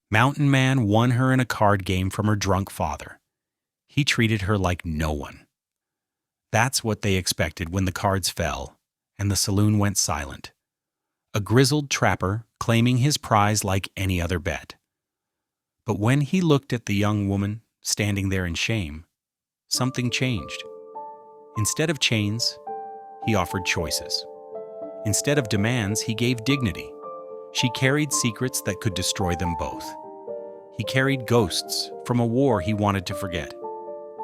Mountain Man won her in a card game from her drunk father. He treated her like no one. That's what they expected when the cards fell, and the saloon went silent. A grizzled trapper claiming his prize like any other bet. But when he looked at the young woman standing there in shame, something changed. Instead of chains, he offered choices. Instead of demands, he gave dignity. She carried secrets that could destroy them both. He carried ghosts from a war he wanted to forget.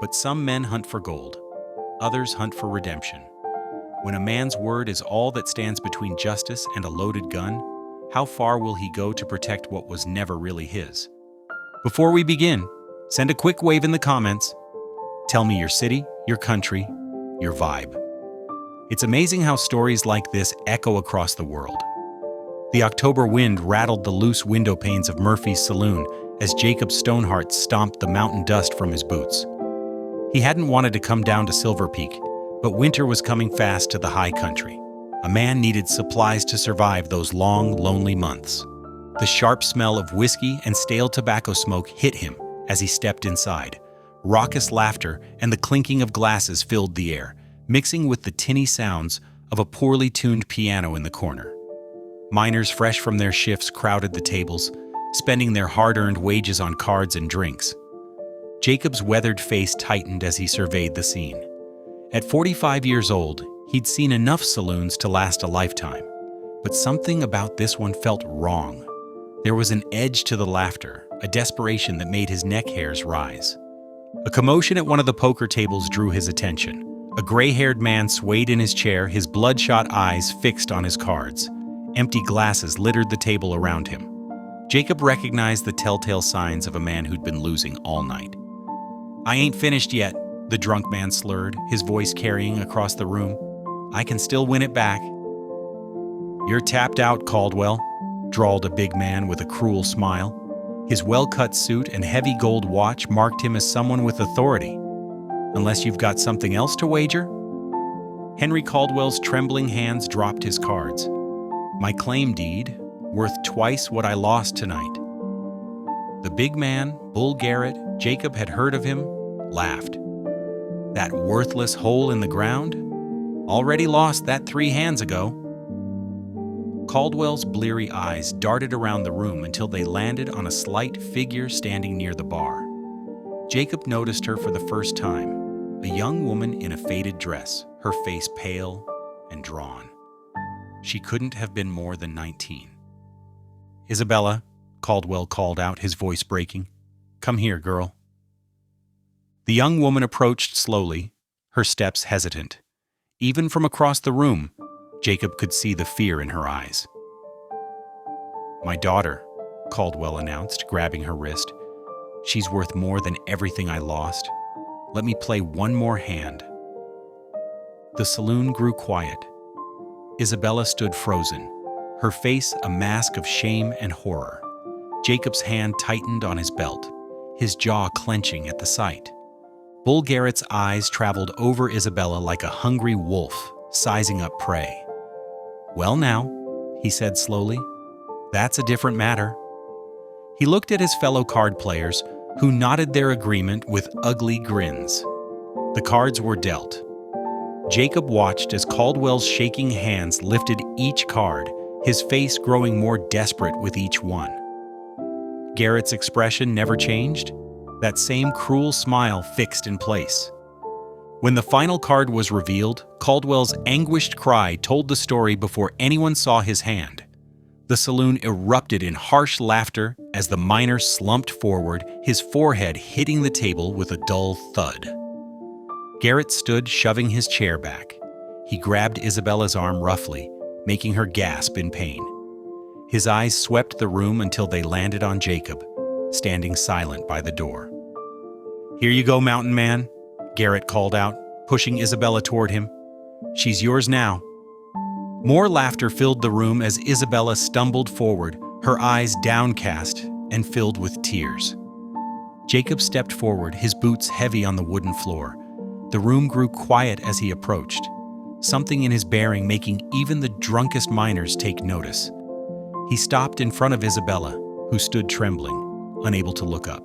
But some men hunt for gold, others hunt for redemption. When a man's word is all that stands between justice and a loaded gun, how far will he go to protect what was never really his? Before we begin, send a quick wave in the comments. Tell me your city, your country, your vibe. It's amazing how stories like this echo across the world. The October wind rattled the loose window panes of Murphy's saloon as Jacob Stoneheart stomped the mountain dust from his boots. He hadn't wanted to come down to Silver Peak, but winter was coming fast to the high country. A man needed supplies to survive those long, lonely months. The sharp smell of whiskey and stale tobacco smoke hit him as he stepped inside. Raucous laughter and the clinking of glasses filled the air, mixing with the tinny sounds of a poorly tuned piano in the corner. Miners fresh from their shifts crowded the tables, spending their hard-earned wages on cards and drinks. Jacob's weathered face tightened as he surveyed the scene. At 45 years old, he'd seen enough saloons to last a lifetime, but something about this one felt wrong. There was an edge to the laughter, a desperation that made his neck hairs rise. A commotion at one of the poker tables drew his attention. A gray-haired man swayed in his chair, his bloodshot eyes fixed on his cards. Empty glasses littered the table around him. Jacob recognized the telltale signs of a man who'd been losing all night. "I ain't finished yet," the drunk man slurred, his voice carrying across the room. "I can still win it back." "You're tapped out, Caldwell," drawled a big man with a cruel smile. His well-cut suit and heavy gold watch marked him as someone with authority. "Unless you've got something else to wager?" Henry Caldwell's trembling hands dropped his cards. "My claim deed, worth twice what I lost tonight." The big man, Bull Garrett, Jacob had heard of him, laughed. "That worthless hole in the ground? Already lost that 3 hands ago." Caldwell's bleary eyes darted around the room until they landed on a slight figure standing near the bar. Jacob noticed her for the first time, a young woman in a faded dress, her face pale and drawn. She couldn't have been more than 19. "Isabella," Caldwell called out, his voice breaking. "Come here, girl." The young woman approached slowly, her steps hesitant. Even from across the room, Jacob could see the fear in her eyes. "My daughter," Caldwell announced, grabbing her wrist. "She's worth more than everything I lost. Let me play one more hand." The saloon grew quiet. Isabella stood frozen, her face a mask of shame and horror. Jacob's hand tightened on his belt, his jaw clenching at the sight. Bull Garrett's eyes traveled over Isabella like a hungry wolf, sizing up prey. "Well now," he said slowly, "that's a different matter." He looked at his fellow card players, who nodded their agreement with ugly grins. The cards were dealt. Jacob watched as Caldwell's shaking hands lifted each card, his face growing more desperate with each one. Garrett's expression never changed, that same cruel smile fixed in place. When the final card was revealed, Caldwell's anguished cry told the story before anyone saw his hand. The saloon erupted in harsh laughter as the miner slumped forward, his forehead hitting the table with a dull thud. Garrett stood, shoving his chair back. He grabbed Isabella's arm roughly, making her gasp in pain. His eyes swept the room until they landed on Jacob, standing silent by the door. "Here you go, Mountain Man," Garrett called out, pushing Isabella toward him. "She's yours now." More laughter filled the room as Isabella stumbled forward, her eyes downcast and filled with tears. Jacob stepped forward, his boots heavy on the wooden floor. The room grew quiet as he approached, something in his bearing making even the drunkest miners take notice. He stopped in front of Isabella, who stood trembling, unable to look up.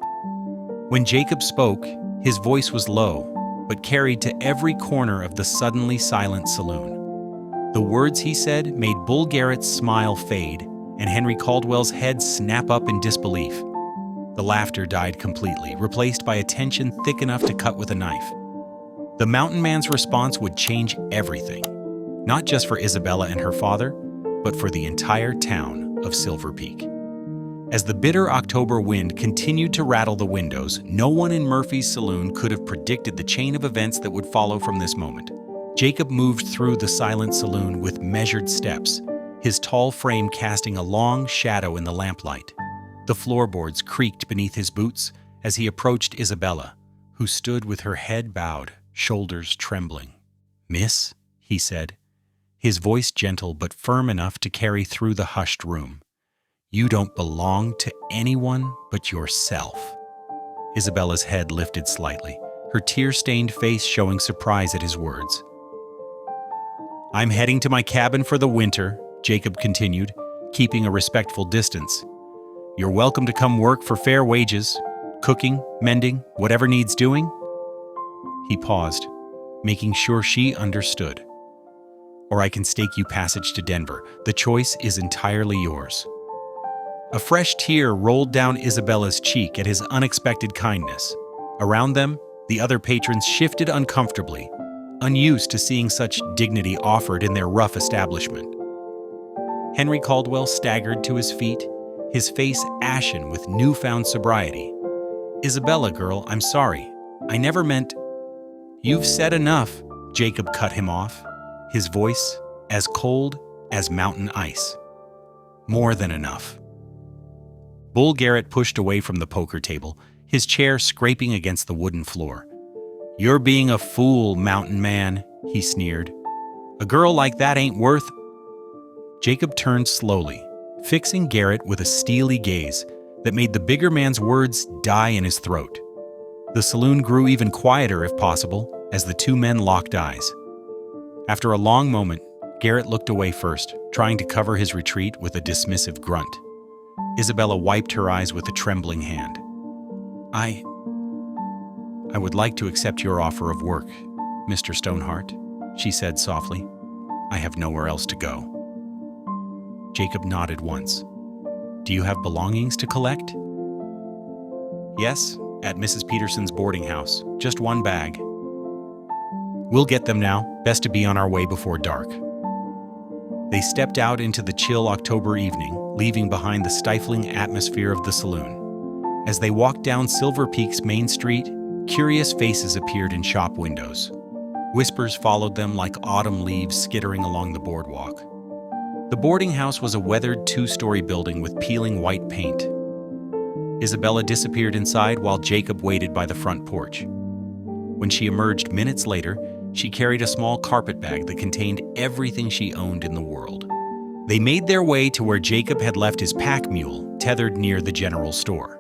When Jacob spoke, his voice was low, but carried to every corner of the suddenly silent saloon. The words he said made Bull Garrett's smile fade and Henry Caldwell's head snap up in disbelief. The laughter died completely, replaced by a tension thick enough to cut with a knife. The mountain man's response would change everything, not just for Isabella and her father, but for the entire town of Silver Peak. As the bitter October wind continued to rattle the windows, no one in Murphy's saloon could have predicted the chain of events that would follow from this moment. Jacob moved through the silent saloon with measured steps, his tall frame casting a long shadow in the lamplight. The floorboards creaked beneath his boots as he approached Isabella, who stood with her head bowed, shoulders trembling. "Miss," he said, his voice gentle but firm enough to carry through the hushed room. "You don't belong to anyone but yourself." Isabella's head lifted slightly, her tear-stained face showing surprise at his words. "I'm heading to my cabin for the winter," Jacob continued, keeping a respectful distance. "You're welcome to come work for fair wages, cooking, mending, whatever needs doing." He paused, making sure she understood. "Or I can stake you passage to Denver. The choice is entirely yours." A fresh tear rolled down Isabella's cheek at his unexpected kindness. Around them, the other patrons shifted uncomfortably, unused to seeing such dignity offered in their rough establishment. Henry Caldwell staggered to his feet, his face ashen with newfound sobriety. "Isabella, girl, I'm sorry. I never meant—" "You've said enough," Jacob cut him off, his voice as cold as mountain ice. "More than enough." Bull Garrett pushed away from the poker table, his chair scraping against the wooden floor. "You're being a fool, mountain man," he sneered. "A girl like that ain't worth—" Jacob turned slowly, fixing Garrett with a steely gaze that made the bigger man's words die in his throat. The saloon grew even quieter, if possible, as the two men locked eyes. After a long moment, Garrett looked away first, trying to cover his retreat with a dismissive grunt. Isabella wiped her eyes with a trembling hand. I would like to accept your offer of work, Mr. Stoneheart," she said softly. "I have nowhere else to go." Jacob nodded once. "Do you have belongings to collect?" "Yes, at Mrs. Peterson's boarding house. Just one bag." "We'll get them now. Best to be on our way before dark." They stepped out into the chill October evening, leaving behind the stifling atmosphere of the saloon. As they walked down Silver Peak's main street, curious faces appeared in shop windows. Whispers followed them like autumn leaves skittering along the boardwalk. The boarding house was a weathered two-story building with peeling white paint. Isabella disappeared inside while Jacob waited by the front porch. When she emerged minutes later, she carried a small carpet bag that contained everything she owned in the world. They made their way to where Jacob had left his pack mule, tethered near the general store.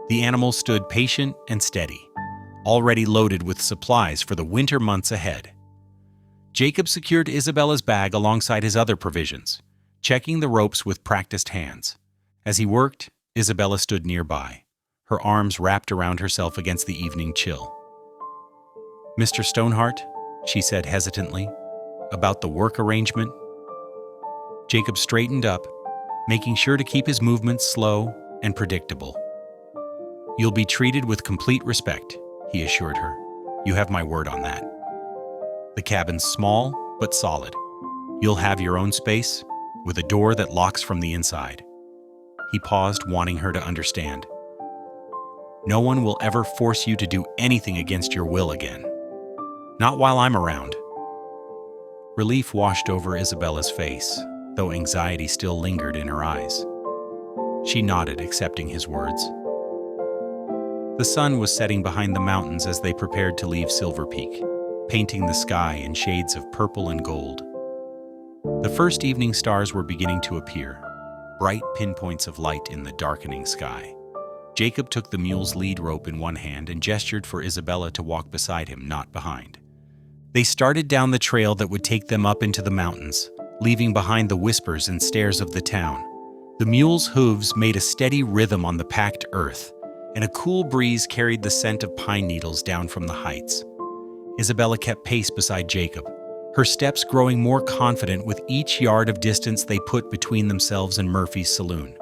The animal stood patient and steady, already loaded with supplies for the winter months ahead. Jacob secured Isabella's bag alongside his other provisions, checking the ropes with practiced hands. As he worked, Isabella stood nearby, her arms wrapped around herself against the evening chill. "Mr. Stoneheart," she said hesitantly, "about the work arrangement." Jacob straightened up, making sure to keep his movements slow and predictable. "You'll be treated with complete respect," he assured her. "You have my word on that. The cabin's small but solid. You'll have your own space, with a door that locks from the inside." He paused, wanting her to understand. "No one will ever force you to do anything against your will again. Not while I'm around." Relief washed over Isabella's face, though anxiety still lingered in her eyes. She nodded, accepting his words. The sun was setting behind the mountains as they prepared to leave Silver Peak, painting the sky in shades of purple and gold. The first evening stars were beginning to appear, bright pinpoints of light in the darkening sky. Jacob took the mule's lead rope in one hand and gestured for Isabella to walk beside him, not behind. They started down the trail that would take them up into the mountains, leaving behind the whispers and stares of the town. The mule's hooves made a steady rhythm on the packed earth, and a cool breeze carried the scent of pine needles down from the heights. Isabella kept pace beside Jacob, her steps growing more confident with each yard of distance they put between themselves and Murphy's saloon.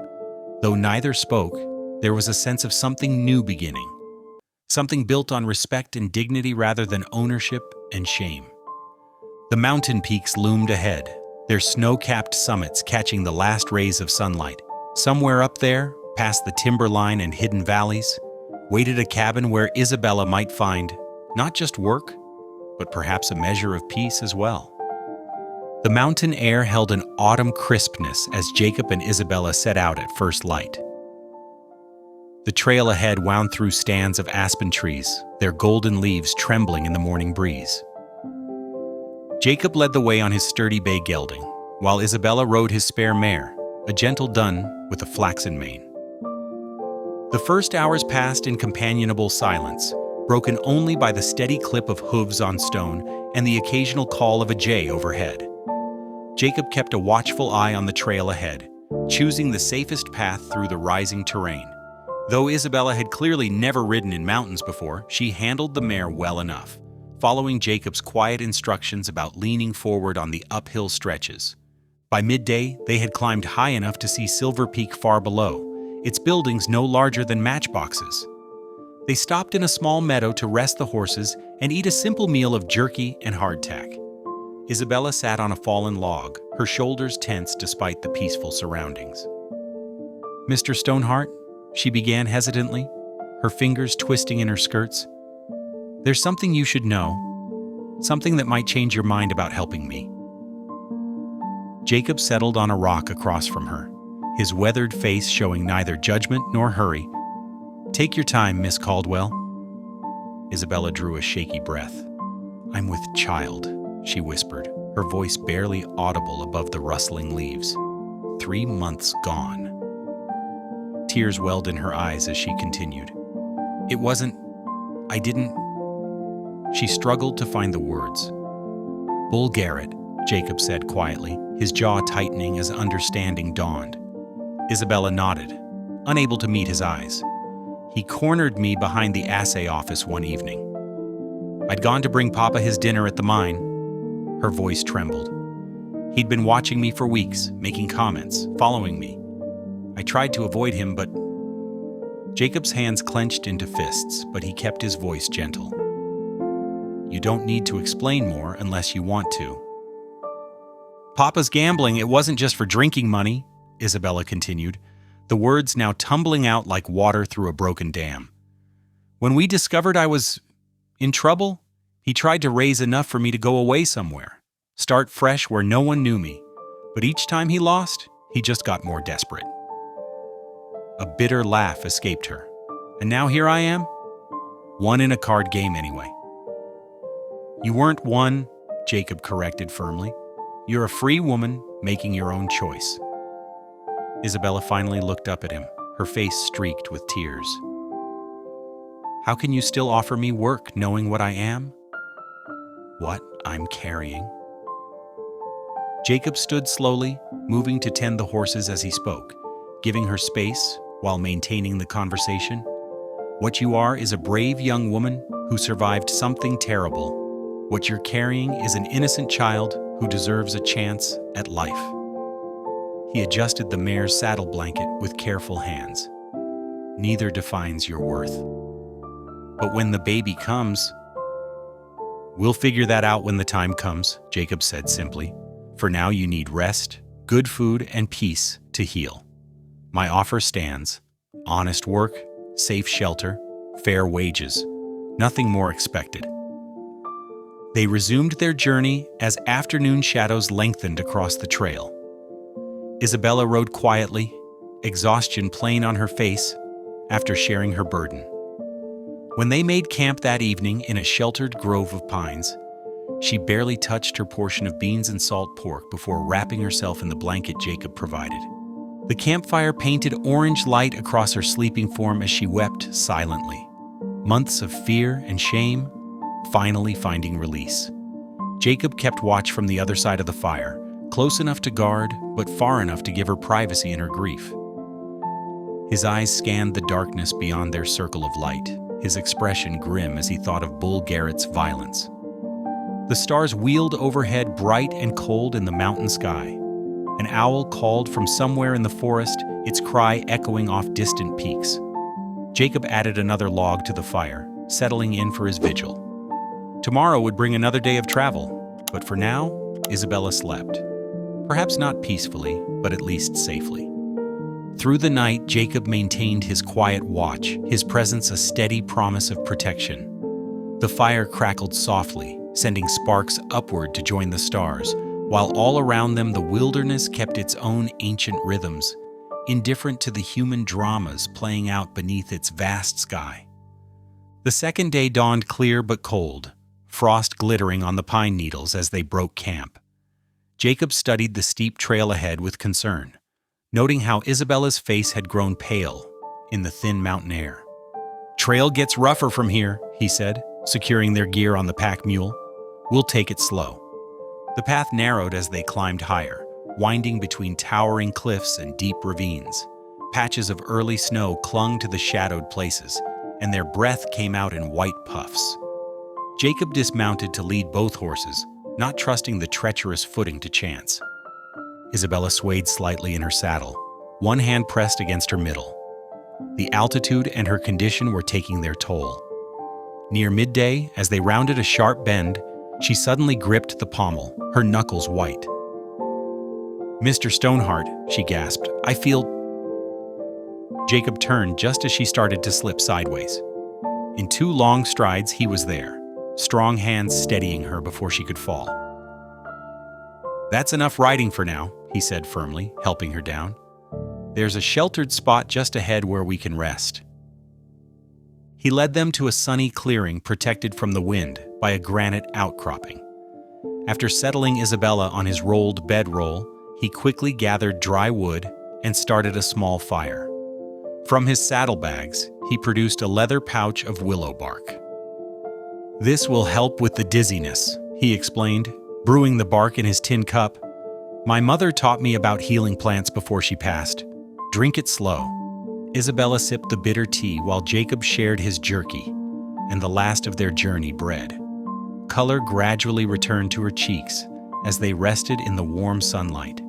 Though neither spoke, there was a sense of something new beginning, something built on respect and dignity rather than ownership and shame. The mountain peaks loomed ahead, their snow-capped summits catching the last rays of sunlight. Somewhere up there, past the timberline and hidden valleys, waited a cabin where Isabella might find not just work, but perhaps a measure of peace as well. The mountain air held an autumn crispness as Jacob and Isabella set out at first light. The trail ahead wound through stands of aspen trees, their golden leaves trembling in the morning breeze. Jacob led the way on his sturdy bay gelding, while Isabella rode his spare mare, a gentle dun with a flaxen mane. The first hours passed in companionable silence, broken only by the steady clip of hooves on stone and the occasional call of a jay overhead. Jacob kept a watchful eye on the trail ahead, choosing the safest path through the rising terrain. Though Isabella had clearly never ridden in mountains before, she handled the mare well enough, following Jacob's quiet instructions about leaning forward on the uphill stretches. By midday, they had climbed high enough to see Silver Peak far below, its buildings no larger than matchboxes. They stopped in a small meadow to rest the horses and eat a simple meal of jerky and hardtack. Isabella sat on a fallen log, her shoulders tense despite the peaceful surroundings. "Mr. Stoneheart," she began hesitantly, her fingers twisting in her skirts, "there's something you should know, something that might change your mind about helping me." Jacob settled on a rock across from her, his weathered face showing neither judgment nor hurry. "Take your time, Miss Caldwell." Isabella drew a shaky breath. "I'm with child," she whispered, her voice barely audible above the rustling leaves. 3 months gone. Tears welled in her eyes as she continued. I didn't. She struggled to find the words. "Bull Garrett," Jacob said quietly, his jaw tightening as understanding dawned. Isabella nodded, unable to meet his eyes. "He cornered me behind the assay office one evening. I'd gone to bring Papa his dinner at the mine." Her voice trembled. "He'd been watching me for weeks, making comments, following me. I tried to avoid him, but..." Jacob's hands clenched into fists, but he kept his voice gentle. "You don't need to explain more unless you want to." "Papa's gambling, it wasn't just for drinking money," Isabella continued, the words now tumbling out like water through a broken dam. "When we discovered I was in trouble, he tried to raise enough for me to go away somewhere, start fresh where no one knew me. But each time he lost, he just got more desperate." A bitter laugh escaped her. "And now here I am? One in a card game anyway." "You weren't one," Jacob corrected firmly. "You're a free woman making your own choice." Isabella finally looked up at him, her face streaked with tears. "How can you still offer me work knowing what I am? What I'm carrying?" Jacob stood slowly, moving to tend the horses as he spoke, giving her space while maintaining the conversation. "What you are is a brave young woman who survived something terrible. What you're carrying is an innocent child who deserves a chance at life." He adjusted the mare's saddle blanket with careful hands. "Neither defines your worth. But when the baby comes..." "We'll figure that out when the time comes," Jacob said simply. "For now you need rest, good food, and peace to heal. My offer stands: honest work, safe shelter, fair wages. Nothing more expected." They resumed their journey as afternoon shadows lengthened across the trail. Isabella rode quietly, exhaustion plain on her face after sharing her burden. When they made camp that evening in a sheltered grove of pines, she barely touched her portion of beans and salt pork before wrapping herself in the blanket Jacob provided. The campfire painted orange light across her sleeping form as she wept silently. Months of fear and shame finally finding release. Jacob kept watch from the other side of the fire, close enough to guard, but far enough to give her privacy in her grief. His eyes scanned the darkness beyond their circle of light, his expression grim as he thought of Bull Garrett's violence. The stars wheeled overhead bright and cold in the mountain sky. An owl called from somewhere in the forest, its cry echoing off distant peaks. Jacob added another log to the fire, settling in for his vigil. Tomorrow would bring another day of travel, but for now, Isabella slept. Perhaps not peacefully, but at least safely. Through the night, Jacob maintained his quiet watch, his presence a steady promise of protection. The fire crackled softly, sending sparks upward to join the stars, while all around them the wilderness kept its own ancient rhythms, indifferent to the human dramas playing out beneath its vast sky. The second day dawned clear but cold, frost glittering on the pine needles as they broke camp. Jacob studied the steep trail ahead with concern, noting how Isabella's face had grown pale in the thin mountain air. "Trail gets rougher from here," he said, securing their gear on the pack mule. "We'll take it slow." The path narrowed as they climbed higher, winding between towering cliffs and deep ravines. Patches of early snow clung to the shadowed places, and their breath came out in white puffs. Jacob dismounted to lead both horses, not trusting the treacherous footing to chance. Isabella swayed slightly in her saddle, one hand pressed against her middle. The altitude and her condition were taking their toll. Near midday, as they rounded a sharp bend, she suddenly gripped the pommel, her knuckles white. "Mr. Stoneheart," she gasped, "I feel—" Jacob turned just as she started to slip sideways. In 2 long strides, he was there, strong hands steadying her before she could fall. "That's enough riding for now," he said firmly, helping her down. "There's a sheltered spot just ahead where we can rest." He led them to a sunny clearing protected from the wind by a granite outcropping. After settling Isabella on his rolled bedroll, he quickly gathered dry wood and started a small fire. From his saddlebags, he produced a leather pouch of willow bark. "This will help with the dizziness," he explained, brewing the bark in his tin cup. "My mother taught me about healing plants before she passed. Drink it slow." Isabella sipped the bitter tea while Jacob shared his jerky, and the last of their journey bread. Color gradually returned to her cheeks as they rested in the warm sunlight.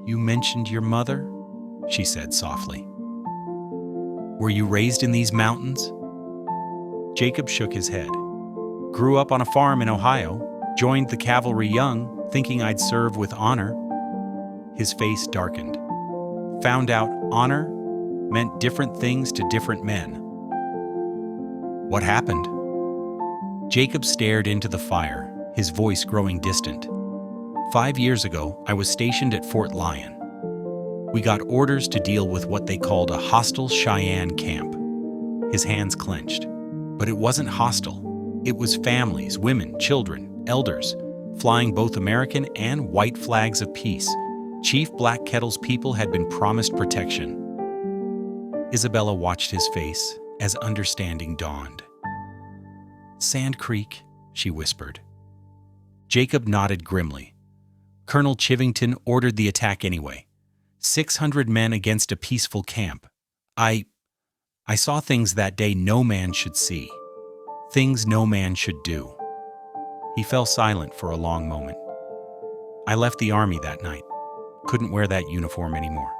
"You mentioned your mother?" she said softly. "Were you raised in these mountains?" Jacob shook his head. "Grew up on a farm in Ohio, joined the cavalry young, thinking I'd serve with honor." His face darkened. "Found out honor meant different things to different men." "What happened?" Jacob stared into the fire, his voice growing distant. 5 years ago, I was stationed at Fort Lyon. We got orders to deal with what they called a hostile Cheyenne camp." His hands clenched. But it wasn't hostile. It was families, women, children, elders, flying both American and white flags of peace. Chief Black Kettle's people had been promised protection. Isabella watched his face as understanding dawned. "Sand Creek," she whispered. Jacob nodded grimly. "Colonel Chivington ordered the attack anyway. 600 men against a peaceful camp. I saw things that day no man should see. Things no man should do." He fell silent for a long moment. "I left the army that night. Couldn't wear that uniform anymore.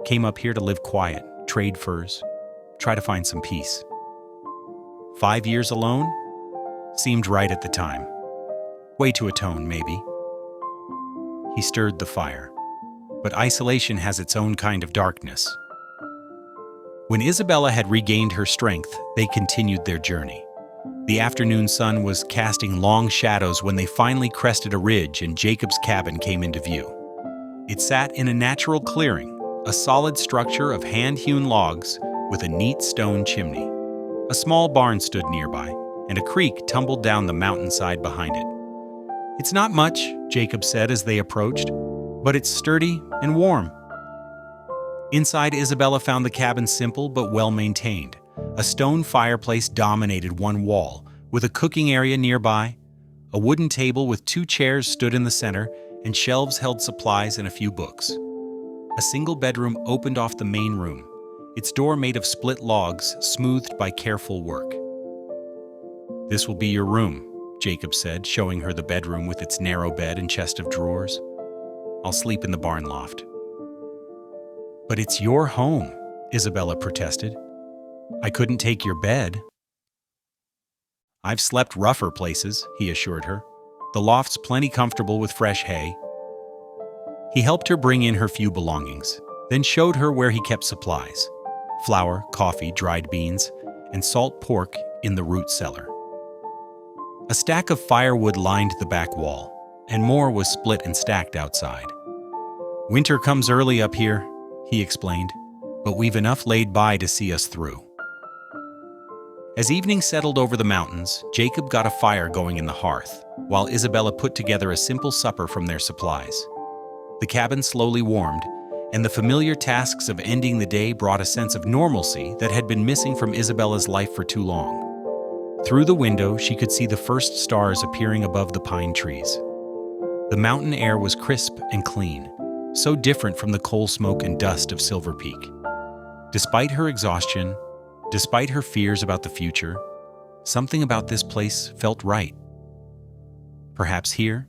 Came up here to live quiet, trade furs, try to find some peace. 5 years alone? Seemed right at the time. Way to atone, maybe." He stirred the fire. But isolation has its own kind of darkness. When Isabella had regained her strength, they continued their journey. The afternoon sun was casting long shadows when they finally crested a ridge and Jacob's cabin came into view. It sat in a natural clearing, a solid structure of hand-hewn logs with a neat stone chimney. A small barn stood nearby, and a creek tumbled down the mountainside behind it. "It's not much," Jacob said as they approached, "but it's sturdy and warm." Inside, Isabella found the cabin simple but well-maintained. A stone fireplace dominated one wall, with a cooking area nearby. A wooden table with 2 chairs stood in the center, and shelves held supplies and a few books. A single bedroom opened off the main room, its door made of split logs smoothed by careful work. "This will be your room," Jacob said, showing her the bedroom with its narrow bed and chest of drawers. "I'll sleep in the barn loft." "But it's your home," Isabella protested. "I couldn't take your bed." "I've slept rougher places," he assured her. "The loft's plenty comfortable with fresh hay." He helped her bring in her few belongings, then showed her where he kept supplies: flour, coffee, dried beans, and salt pork in the root cellar. A stack of firewood lined the back wall, and more was split and stacked outside. "Winter comes early up here," he explained, "but we've enough laid by to see us through." As evening settled over the mountains, Jacob got a fire going in the hearth, while Isabella put together a simple supper from their supplies. The cabin slowly warmed, and the familiar tasks of ending the day brought a sense of normalcy that had been missing from Isabella's life for too long. Through the window, she could see the first stars appearing above the pine trees. The mountain air was crisp and clean, so different from the coal smoke and dust of Silver Peak. Despite her exhaustion, despite her fears about the future, something about this place felt right. Perhaps here,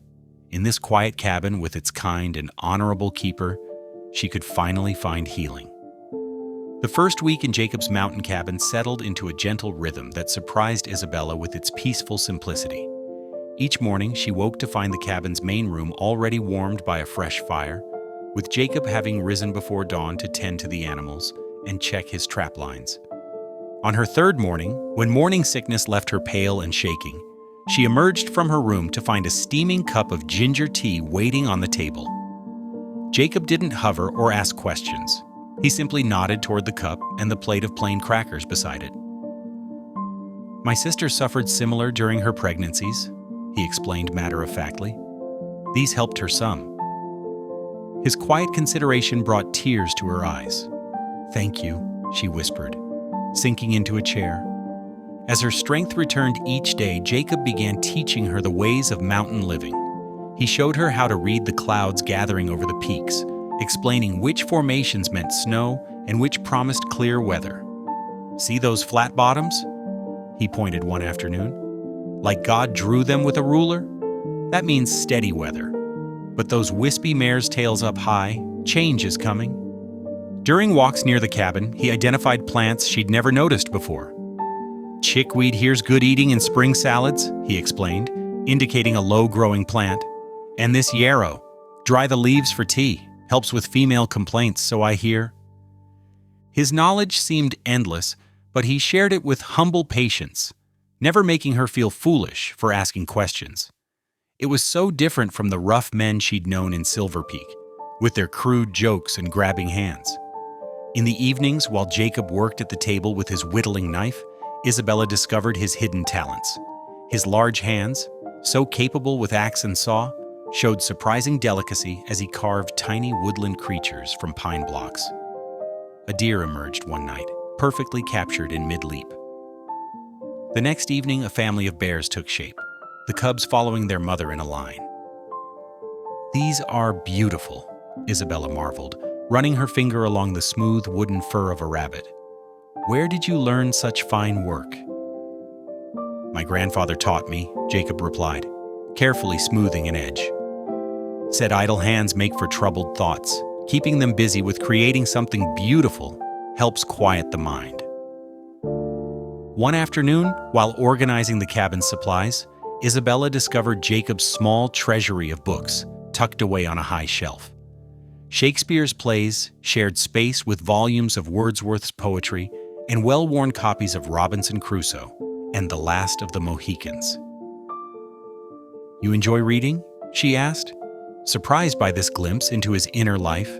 in this quiet cabin with its kind and honorable keeper, she could finally find healing. The first week in Jacob's mountain cabin settled into a gentle rhythm that surprised Isabella with its peaceful simplicity. Each morning, she woke to find the cabin's main room already warmed by a fresh fire, with Jacob having risen before dawn to tend to the animals and check his trap lines. On her third morning, when morning sickness left her pale and shaking, she emerged from her room to find a steaming cup of ginger tea waiting on the table. Jacob didn't hover or ask questions. He simply nodded toward the cup and the plate of plain crackers beside it. "My sister suffered similar during her pregnancies," he explained matter-of-factly. "These helped her some." His quiet consideration brought tears to her eyes. "Thank you," she whispered, sinking into a chair. As her strength returned each day, Jacob began teaching her the ways of mountain living. He showed her how to read the clouds gathering over the peaks, explaining which formations meant snow and which promised clear weather. "See those flat bottoms?" he pointed one afternoon. "Like God drew them with a ruler? That means steady weather. But those wispy mare's tails up high, change is coming." During walks near the cabin, he identified plants she'd never noticed before. "Chickweed here's good eating in spring salads," he explained, indicating a low-growing plant. "And this yarrow, dry the leaves for tea, helps with female complaints, so I hear." His knowledge seemed endless, but he shared it with humble patience, never making her feel foolish for asking questions. It was so different from the rough men she'd known in Silver Peak, with their crude jokes and grabbing hands. In the evenings, while Jacob worked at the table with his whittling knife, Isabella discovered his hidden talents. His large hands, so capable with axe and saw, showed surprising delicacy as he carved tiny woodland creatures from pine blocks. A deer emerged one night, perfectly captured in mid-leap. The next evening, a family of bears took shape, the cubs following their mother in a line. "These are beautiful," Isabella marveled, running her finger along the smooth wooden fur of a rabbit. "Where did you learn such fine work?" "My grandfather taught me," Jacob replied, carefully smoothing an edge. "Said idle hands make for troubled thoughts. Keeping them busy with creating something beautiful helps quiet the mind." One afternoon, while organizing the cabin's supplies, Isabella discovered Jacob's small treasury of books tucked away on a high shelf. Shakespeare's plays shared space with volumes of Wordsworth's poetry and well-worn copies of Robinson Crusoe and The Last of the Mohicans. "You enjoy reading?" she asked, surprised by this glimpse into his inner life.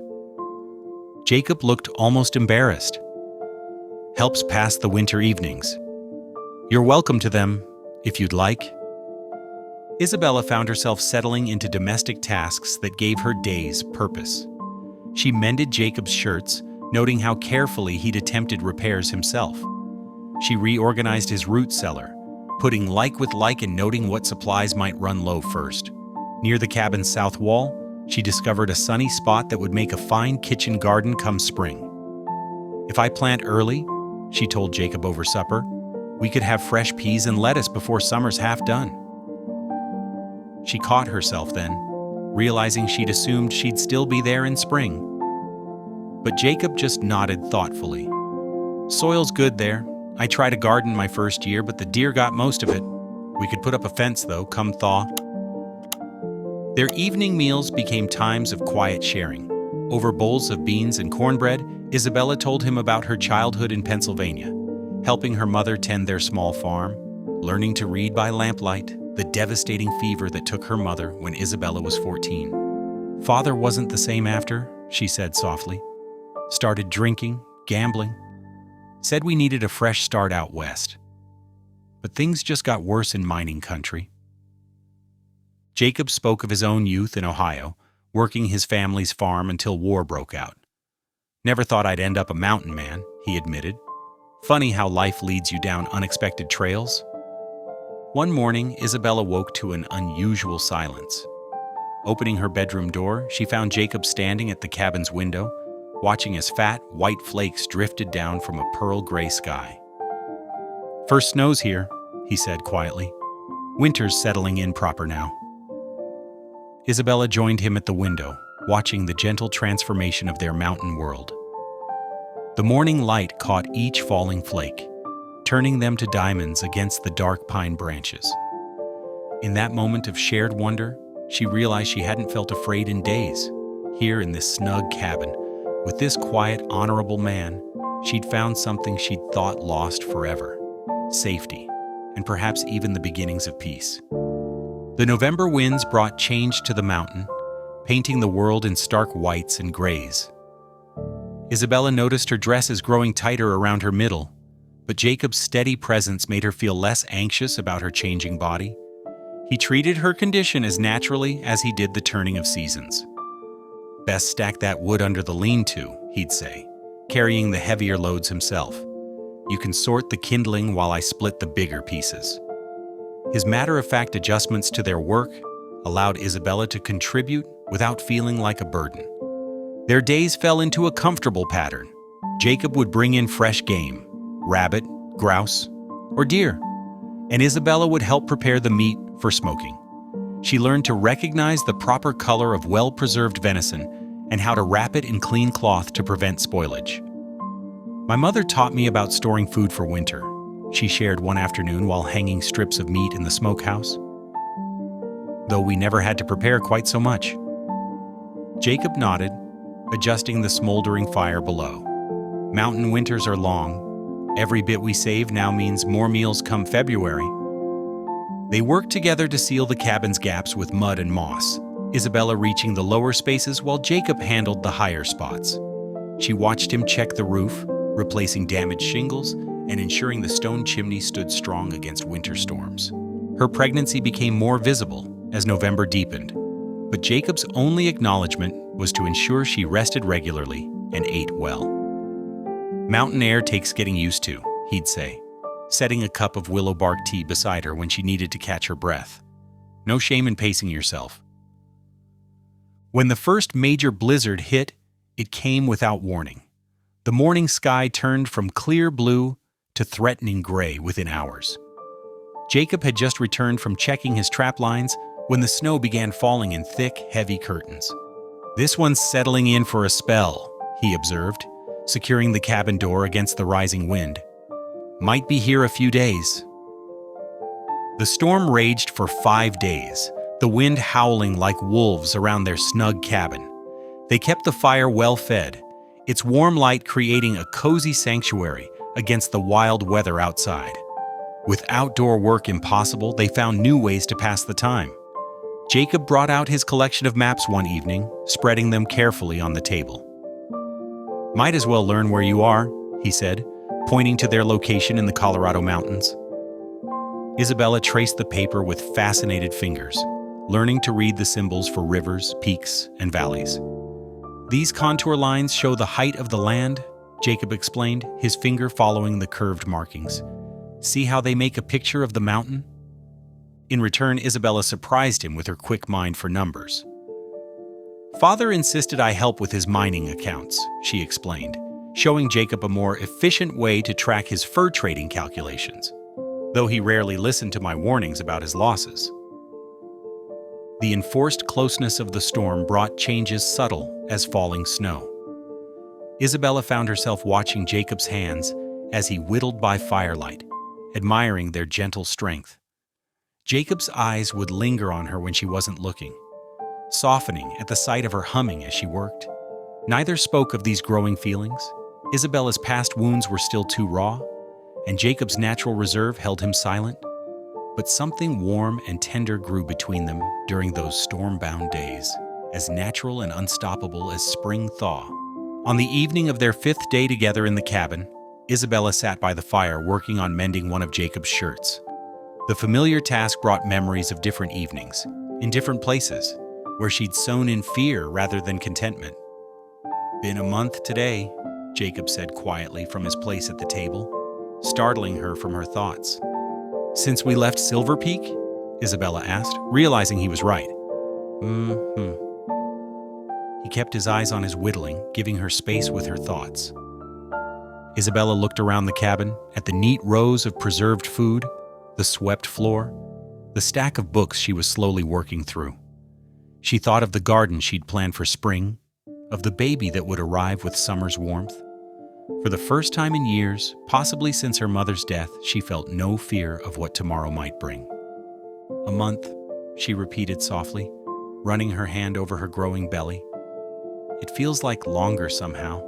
Jacob looked almost embarrassed. "Helps pass the winter evenings. You're welcome to them, if you'd like." Isabella found herself settling into domestic tasks that gave her days purpose. She mended Jacob's shirts, noting how carefully he'd attempted repairs himself. She reorganized his root cellar, putting like with like and noting what supplies might run low first. Near the cabin's south wall, She discovered a sunny spot that would make a fine kitchen garden come spring. "If I plant early," she told Jacob over supper, "we could have fresh peas and lettuce before summer's half done." She caught herself then, realizing she'd assumed she'd still be there in spring. But Jacob just nodded thoughtfully. "Soil's good there. I tried a garden my first year, but the deer got most of it. We could put up a fence, though, come thaw." Their evening meals became times of quiet sharing. Over bowls of beans and cornbread, Isabella told him about her childhood in Pennsylvania, helping her mother tend their small farm, learning to read by lamplight, the devastating fever that took her mother when Isabella was 14. "Father wasn't the same after," she said softly. "Started drinking, gambling. Said we needed a fresh start out west. But things just got worse in mining country." Jacob spoke of his own youth in Ohio, working his family's farm until war broke out. "Never thought I'd end up a mountain man," he admitted. "Funny how life leads you down unexpected trails." One morning, Isabella woke to an unusual silence. Opening her bedroom door, she found Jacob standing at the cabin's window, watching as fat, white flakes drifted down from a pearl gray sky. "First snow's here," he said quietly. "Winter's settling in proper now." Isabella joined him at the window, watching the gentle transformation of their mountain world. The morning light caught each falling flake, turning them to diamonds against the dark pine branches. In that moment of shared wonder, she realized she hadn't felt afraid in days. Here in this snug cabin, with this quiet, honorable man, she'd found something she'd thought lost forever: safety, and perhaps even the beginnings of peace. The November winds brought change to the mountain, painting the world in stark whites and grays. Isabella noticed her dresses growing tighter around her middle, but Jacob's steady presence made her feel less anxious about her changing body. He treated her condition as naturally as he did the turning of seasons. "Best stack that wood under the lean-to," he'd say, carrying the heavier loads himself. "You can sort the kindling while I split the bigger pieces." His matter-of-fact adjustments to their work allowed Isabella to contribute without feeling like a burden. Their days fell into a comfortable pattern. Jacob would bring in fresh game, rabbit, grouse, or deer, and Isabella would help prepare the meat for smoking. She learned to recognize the proper color of well-preserved venison and how to wrap it in clean cloth to prevent spoilage. "My mother taught me about storing food for winter," she shared one afternoon while hanging strips of meat in the smokehouse. "Though we never had to prepare quite so much." Jacob nodded, adjusting the smoldering fire below. "Mountain winters are long. Every bit we save now means more meals come February." They worked together to seal the cabin's gaps with mud and moss, Isabella reaching the lower spaces while Jacob handled the higher spots. She watched him check the roof, replacing damaged shingles and ensuring the stone chimney stood strong against winter storms. Her pregnancy became more visible as November deepened, but Jacob's only acknowledgement was to ensure she rested regularly and ate well. "Mountain air takes getting used to," he'd say, setting a cup of willow bark tea beside her when she needed to catch her breath. "No shame in pacing yourself." When the first major blizzard hit, it came without warning. The morning sky turned from clear blue to threatening gray within hours. Jacob had just returned from checking his trap lines when the snow began falling in thick, heavy curtains. "This one's settling in for a spell," he observed, securing the cabin door against the rising wind. "Might be here a few days." The storm raged for 5 days, the wind howling like wolves around their snug cabin. They kept the fire well fed, its warm light creating a cozy sanctuary against the wild weather outside. With outdoor work impossible, they found new ways to pass the time. Jacob brought out his collection of maps one evening, spreading them carefully on the table. "Might as well learn where you are," he said, pointing to their location in the Colorado mountains. Isabella traced the paper with fascinated fingers, learning to read the symbols for rivers, peaks, and valleys. "These contour lines show the height of the land," Jacob explained, his finger following the curved markings. "See how they make a picture of the mountain?" In return, Isabella surprised him with her quick mind for numbers. Father insisted I help with his mining accounts, she explained, showing Jacob a more efficient way to track his fur trading calculations, though he rarely listened to my warnings about his losses. The enforced closeness of the storm brought changes subtle as falling snow. Isabella found herself watching Jacob's hands as he whittled by firelight, admiring their gentle strength. Jacob's eyes would linger on her when she wasn't looking, softening at the sight of her humming as she worked. Neither spoke of these growing feelings. Isabella's past wounds were still too raw, and Jacob's natural reserve held him silent. But something warm and tender grew between them during those storm-bound days, as natural and unstoppable as spring thaw. On the evening of their 5th day together in the cabin, Isabella sat by the fire working on mending one of Jacob's shirts. The familiar task brought memories of different evenings, in different places, where she'd sown in fear rather than contentment. "Been a month today," Jacob said quietly from his place at the table, startling her from her thoughts. "Since we left Silver Peak?" Isabella asked, realizing he was right. He kept his eyes on his whittling, giving her space with her thoughts. Isabella looked around the cabin, at the neat rows of preserved food, the swept floor, the stack of books she was slowly working through. She thought of the garden she'd planned for spring, of the baby that would arrive with summer's warmth. For the first time in years, possibly since her mother's death, she felt no fear of what tomorrow might bring. "A month," she repeated softly, running her hand over her growing belly. "It feels like longer somehow,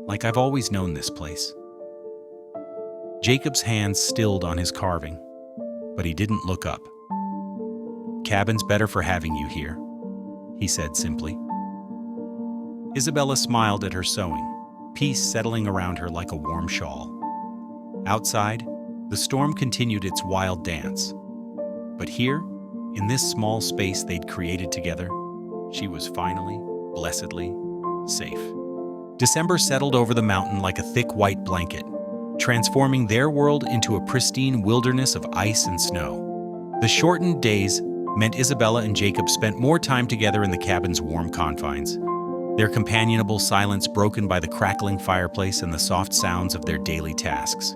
like I've always known this place." Jacob's hands stilled on his carving, but he didn't look up. "Cabin's better for having you here," he said simply. Isabella smiled at her sewing, peace settling around her like a warm shawl. Outside, the storm continued its wild dance. But here, in this small space they'd created together, she was finally, blessedly, safe. December settled over the mountain like a thick white blanket, transforming their world into a pristine wilderness of ice and snow. The shortened days meant Isabella and Jacob spent more time together in the cabin's warm confines, their companionable silence broken by the crackling fireplace and the soft sounds of their daily tasks.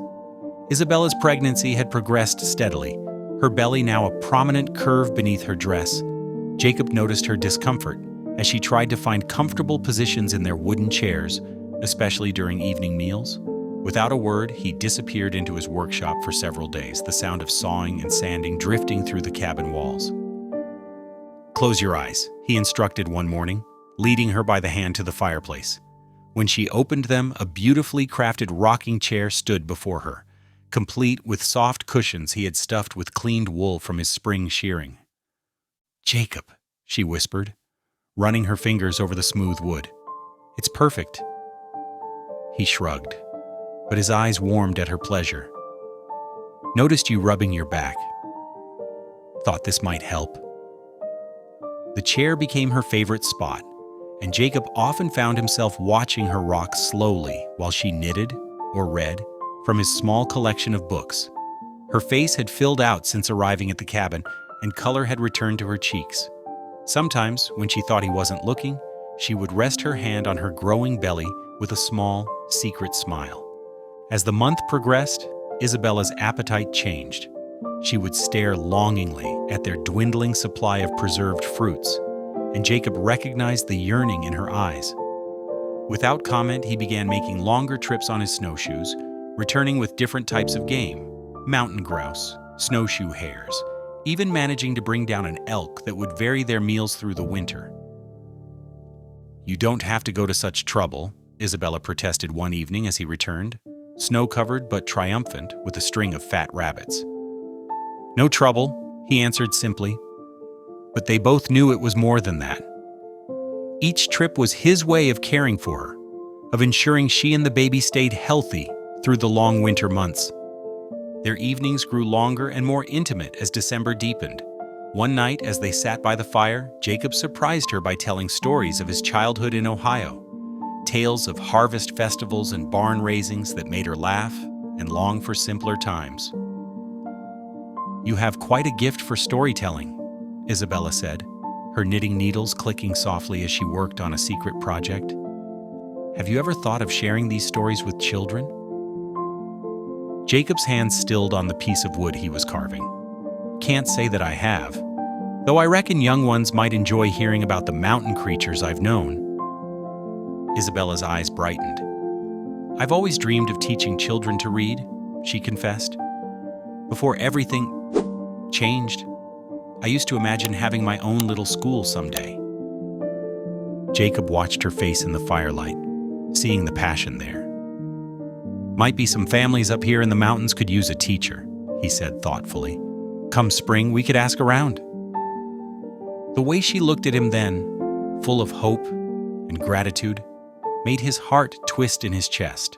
Isabella's pregnancy had progressed steadily, her belly now a prominent curve beneath her dress. Jacob noticed her discomfort as she tried to find comfortable positions in their wooden chairs, especially during evening meals. Without a word, he disappeared into his workshop for several days, the sound of sawing and sanding drifting through the cabin walls. "Close your eyes," he instructed one morning, leading her by the hand to the fireplace. When she opened them, a beautifully crafted rocking chair stood before her, complete with soft cushions he had stuffed with cleaned wool from his spring shearing. "Jacob," she whispered, running her fingers over the smooth wood. "It's perfect." He shrugged, but his eyes warmed at her pleasure. "Noticed you rubbing your back. Thought this might help." The chair became her favorite spot, and Jacob often found himself watching her rock slowly while she knitted or read from his small collection of books. Her face had filled out since arriving at the cabin, and color had returned to her cheeks. Sometimes, when she thought he wasn't looking, she would rest her hand on her growing belly with a small, secret smile. As the month progressed, Isabella's appetite changed. She would stare longingly at their dwindling supply of preserved fruits, and Jacob recognized the yearning in her eyes. Without comment, he began making longer trips on his snowshoes, returning with different types of game, mountain grouse, snowshoe hares, even managing to bring down an elk that would vary their meals through the winter. "You don't have to go to such trouble," Isabella protested one evening as he returned, snow-covered but triumphant with a string of fat rabbits. "No trouble," he answered simply. But they both knew it was more than that. Each trip was his way of caring for her, of ensuring she and the baby stayed healthy through the long winter months. Their evenings grew longer and more intimate as December deepened. One night, as they sat by the fire, Jacob surprised her by telling stories of his childhood in Ohio, tales of harvest festivals and barn raisings that made her laugh and long for simpler times. "You have quite a gift for storytelling," Isabella said, her knitting needles clicking softly as she worked on a secret project. Have you ever thought of sharing these stories with children? Jacob's hands stilled on the piece of wood he was carving. Can't say that I have, though I reckon young ones might enjoy hearing about the mountain creatures I've known. Isabella's eyes brightened. I've always dreamed of teaching children to read, she confessed. Before everything changed, I used to imagine having my own little school someday. Jacob watched her face in the firelight, seeing the passion there. Might be some families up here in the mountains could use a teacher, he said thoughtfully. Come spring, we could ask around. The way she looked at him then, full of hope and gratitude, made his heart twist in his chest.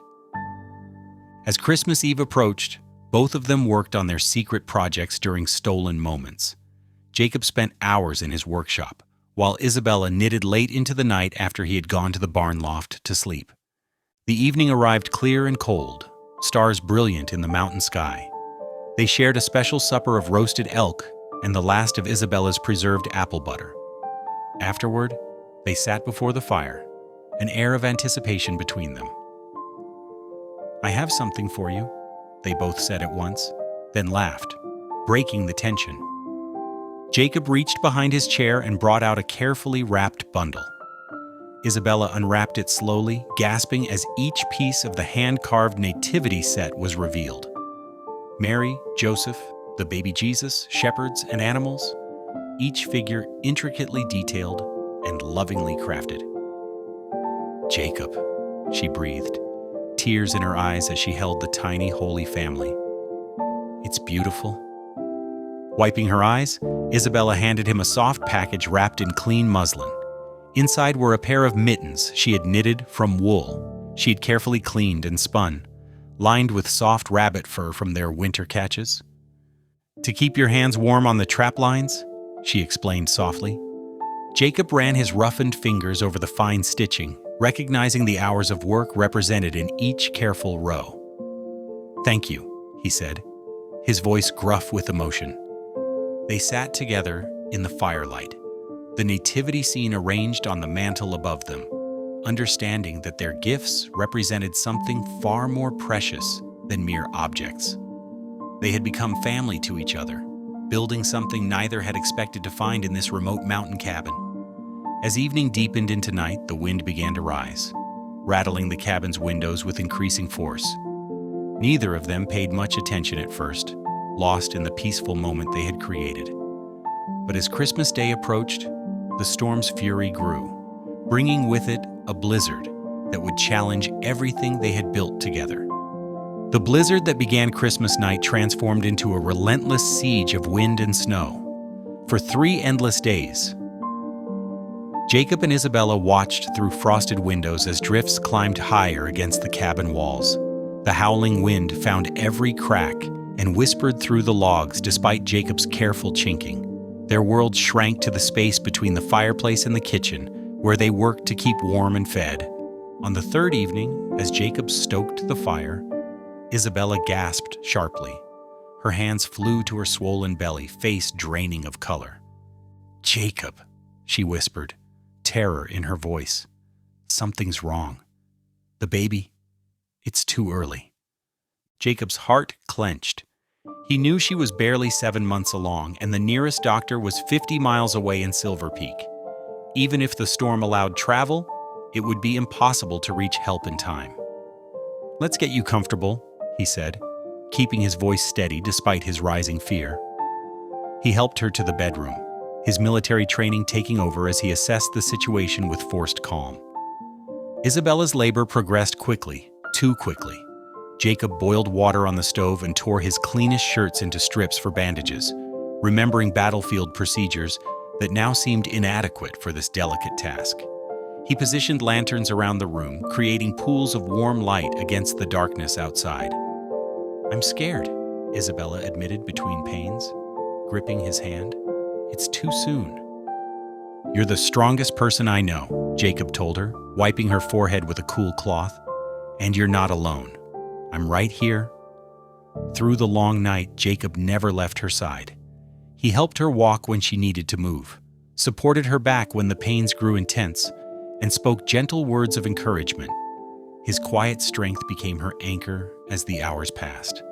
As Christmas Eve approached, both of them worked on their secret projects during stolen moments. Jacob spent hours in his workshop, while Isabella knitted late into the night after he had gone to the barn loft to sleep. The evening arrived clear and cold, stars brilliant in the mountain sky. They shared a special supper of roasted elk and the last of Isabella's preserved apple butter. Afterward, they sat before the fire, an air of anticipation between them. I have something for you, they both said at once, then laughed, breaking the tension. Jacob reached behind his chair and brought out a carefully wrapped bundle. Isabella unwrapped it slowly, gasping as each piece of the hand-carved nativity set was revealed. Mary, Joseph, the baby Jesus, shepherds, and animals, each figure intricately detailed and lovingly crafted. Jacob, she breathed, tears in her eyes as she held the tiny Holy Family. It's beautiful. Wiping her eyes, Isabella handed him a soft package wrapped in clean muslin. Inside were a pair of mittens she had knitted from wool she had carefully cleaned and spun, lined with soft rabbit fur from their winter catches. To keep your hands warm on the trap lines, she explained softly. Jacob ran his roughened fingers over the fine stitching, recognizing the hours of work represented in each careful row. Thank you, he said, his voice gruff with emotion. They sat together in the firelight, the nativity scene arranged on the mantel above them, understanding that their gifts represented something far more precious than mere objects. They had become family to each other, building something neither had expected to find in this remote mountain cabin. As evening deepened into night, the wind began to rise, rattling the cabin's windows with increasing force. Neither of them paid much attention at first, lost in the peaceful moment they had created. But as Christmas Day approached, the storm's fury grew, bringing with it a blizzard that would challenge everything they had built together. The blizzard that began Christmas night transformed into a relentless siege of wind and snow. For 3 endless days, Jacob and Isabella watched through frosted windows as drifts climbed higher against the cabin walls. The howling wind found every crack and whispered through the logs despite Jacob's careful chinking. Their world shrank to the space between the fireplace and the kitchen, where they worked to keep warm and fed. On the 3rd evening, as Jacob stoked the fire, Isabella gasped sharply. Her hands flew to her swollen belly, face draining of color. Jacob, she whispered, terror in her voice. Something's wrong. The baby, it's too early. Jacob's heart clenched. He knew she was barely 7 months along, and the nearest doctor was 50 miles away in Silver Peak. Even if the storm allowed travel, it would be impossible to reach help in time. Let's get you comfortable, he said, keeping his voice steady despite his rising fear. He helped her to the bedroom, his military training taking over as he assessed the situation with forced calm. Isabella's labor progressed quickly, too quickly. Jacob boiled water on the stove and tore his cleanest shirts into strips for bandages, remembering battlefield procedures that now seemed inadequate for this delicate task. He positioned lanterns around the room, creating pools of warm light against the darkness outside. I'm scared, Isabella admitted between pains, gripping his hand. It's too soon. You're the strongest person I know, Jacob told her, wiping her forehead with a cool cloth. And you're not alone. I'm right here. Through the long night, Jacob never left her side. He helped her walk when she needed to move, supported her back when the pains grew intense, and spoke gentle words of encouragement. His quiet strength became her anchor as the hours passed.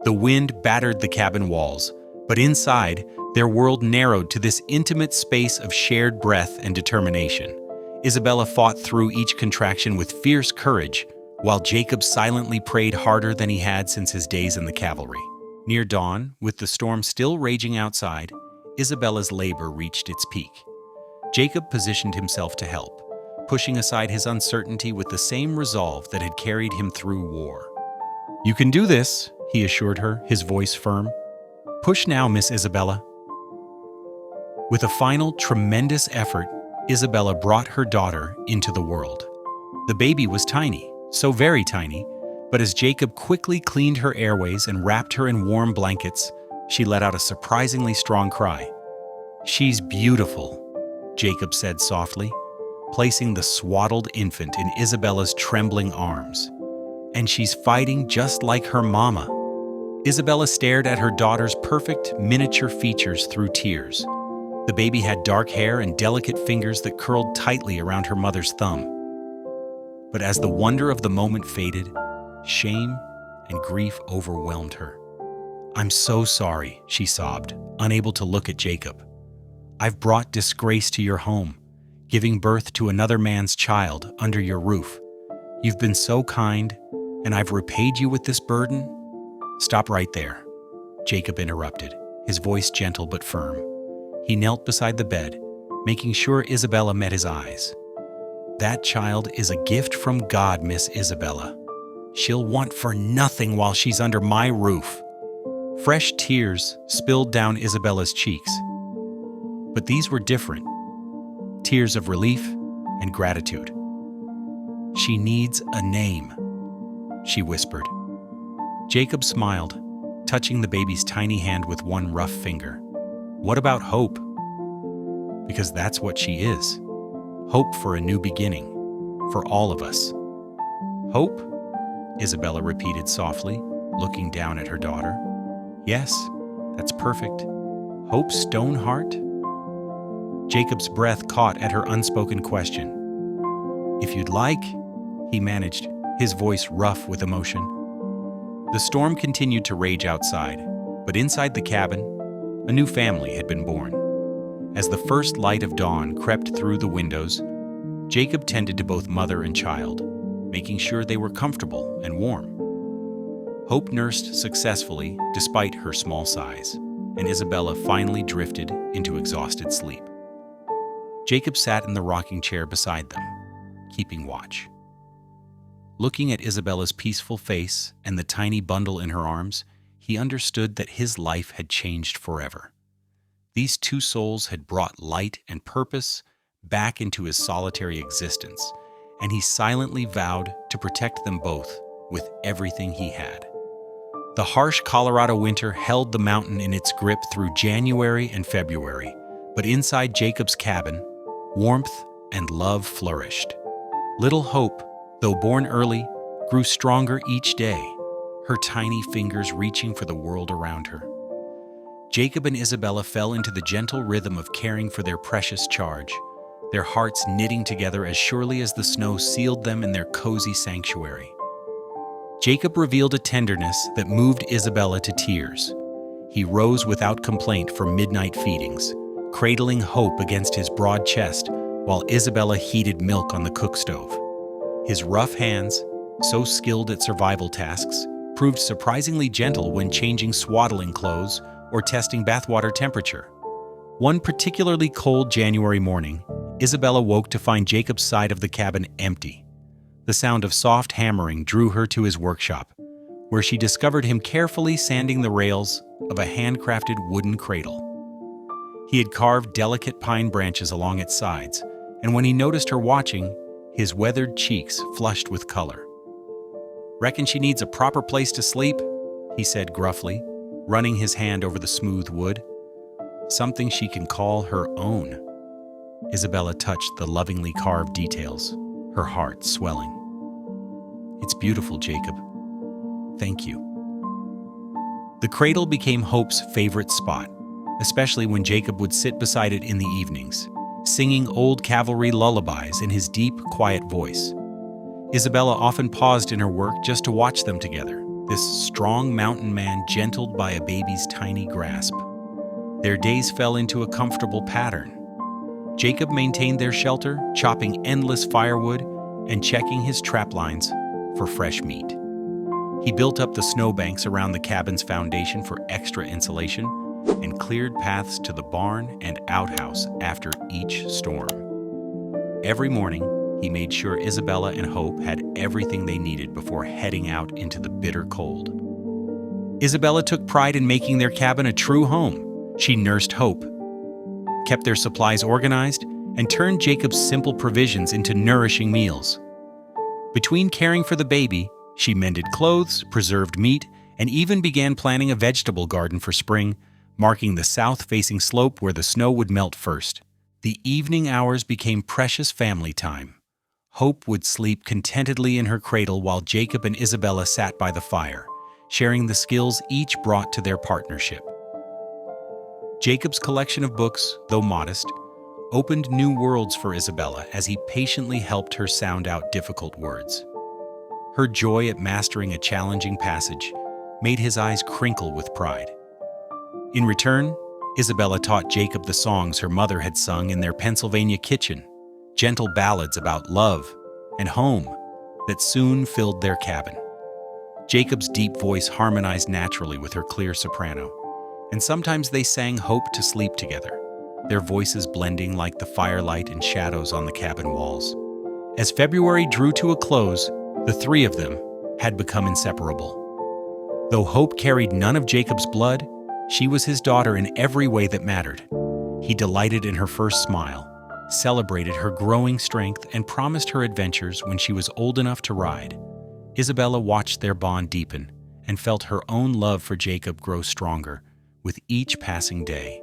The wind battered the cabin walls, but inside, their world narrowed to this intimate space of shared breath and determination. Isabella fought through each contraction with fierce courage, while Jacob silently prayed harder than he had since his days in the cavalry. Near dawn, with the storm still raging outside, Isabella's labor reached its peak. Jacob positioned himself to help, pushing aside his uncertainty with the same resolve that had carried him through war. "You can do this," he assured her, his voice firm. "Push now, Miss Isabella." With a final, tremendous effort, Isabella brought her daughter into the world. The baby was tiny, so very tiny, but as Jacob quickly cleaned her airways and wrapped her in warm blankets, she let out a surprisingly strong cry. "She's beautiful," Jacob said softly, placing the swaddled infant in Isabella's trembling arms. "And she's fighting just like her mama." Isabella stared at her daughter's perfect, miniature features through tears. The baby had dark hair and delicate fingers that curled tightly around her mother's thumb. But as the wonder of the moment faded, shame and grief overwhelmed her. "I'm so sorry," she sobbed, unable to look at Jacob. "I've brought disgrace to your home, giving birth to another man's child under your roof. You've been so kind, and I've repaid you with this burden." "Stop right there," Jacob interrupted, his voice gentle but firm. He knelt beside the bed, making sure Isabella met his eyes. "That child is a gift from God, Miss Isabella. She'll want for nothing while she's under my roof." Fresh tears spilled down Isabella's cheeks. But these were different. Tears of relief and gratitude. "She needs a name," she whispered. Jacob smiled, touching the baby's tiny hand with one rough finger. "What about hope?" "Because that's what she is. Hope for a new beginning, for all of us." "Hope?" Isabella repeated softly, looking down at her daughter. "Yes, that's perfect. Hope Stoneheart?" Jacob's breath caught at her unspoken question. "If you'd like," he managed, his voice rough with emotion. The storm continued to rage outside, but inside the cabin, a new family had been born. As the first light of dawn crept through the windows, Jacob tended to both mother and child, making sure they were comfortable and warm. Hope nursed successfully despite her small size, and Isabella finally drifted into exhausted sleep. Jacob sat in the rocking chair beside them, keeping watch. Looking at Isabella's peaceful face and the tiny bundle in her arms, he understood that his life had changed forever. These two souls had brought light and purpose back into his solitary existence, and he silently vowed to protect them both with everything he had. The harsh Colorado winter held the mountain in its grip through January and February, but inside Jacob's cabin, warmth and love flourished. Little Hope, though born early, grew stronger each day, her tiny fingers reaching for the world around her. Jacob and Isabella fell into the gentle rhythm of caring for their precious charge, their hearts knitting together as surely as the snow sealed them in their cozy sanctuary. Jacob revealed a tenderness that moved Isabella to tears. He rose without complaint from midnight feedings, cradling Hope against his broad chest while Isabella heated milk on the cook stove. His rough hands, so skilled at survival tasks, proved surprisingly gentle when changing swaddling clothes or testing bathwater temperature. One particularly cold January morning, Isabella woke to find Jacob's side of the cabin empty. The sound of soft hammering drew her to his workshop, where she discovered him carefully sanding the rails of a handcrafted wooden cradle. He had carved delicate pine branches along its sides, and when he noticed her watching, his weathered cheeks flushed with color. "Reckon she needs a proper place to sleep?" he said gruffly, running his hand over the smooth wood. "Something she can call her own." Isabella touched the lovingly carved details, her heart swelling. "It's beautiful, Jacob. Thank you." The cradle became Hope's favorite spot, especially when Jacob would sit beside it in the evenings, singing old cavalry lullabies in his deep, quiet voice. Isabella often paused in her work just to watch them together, this strong mountain man gentled by a baby's tiny grasp. Their days fell into a comfortable pattern. Jacob maintained their shelter, chopping endless firewood and checking his trap lines for fresh meat. He built up the snowbanks around the cabin's foundation for extra insulation and cleared paths to the barn and outhouse after each storm. Every morning, he made sure Isabella and Hope had everything they needed before heading out into the bitter cold. Isabella took pride in making their cabin a true home. She nursed Hope, kept their supplies organized, and turned Jacob's simple provisions into nourishing meals. Between caring for the baby, she mended clothes, preserved meat, and even began planning a vegetable garden for spring, marking the south-facing slope where the snow would melt first. The evening hours became precious family time. Hope would sleep contentedly in her cradle while Jacob and Isabella sat by the fire, sharing the skills each brought to their partnership. Jacob's collection of books, though modest, opened new worlds for Isabella as he patiently helped her sound out difficult words. Her joy at mastering a challenging passage made his eyes crinkle with pride. In return, Isabella taught Jacob the songs her mother had sung in their Pennsylvania kitchen, gentle ballads about love and home that soon filled their cabin. Jacob's deep voice harmonized naturally with her clear soprano, and sometimes they sang Hope to sleep together, their voices blending like the firelight and shadows on the cabin walls. As February drew to a close, the three of them had become inseparable. Though Hope carried none of Jacob's blood, she was his daughter in every way that mattered. He delighted in her first smile, celebrated her growing strength, and promised her adventures when she was old enough to ride. Isabella watched their bond deepen and felt her own love for Jacob grow stronger with each passing day.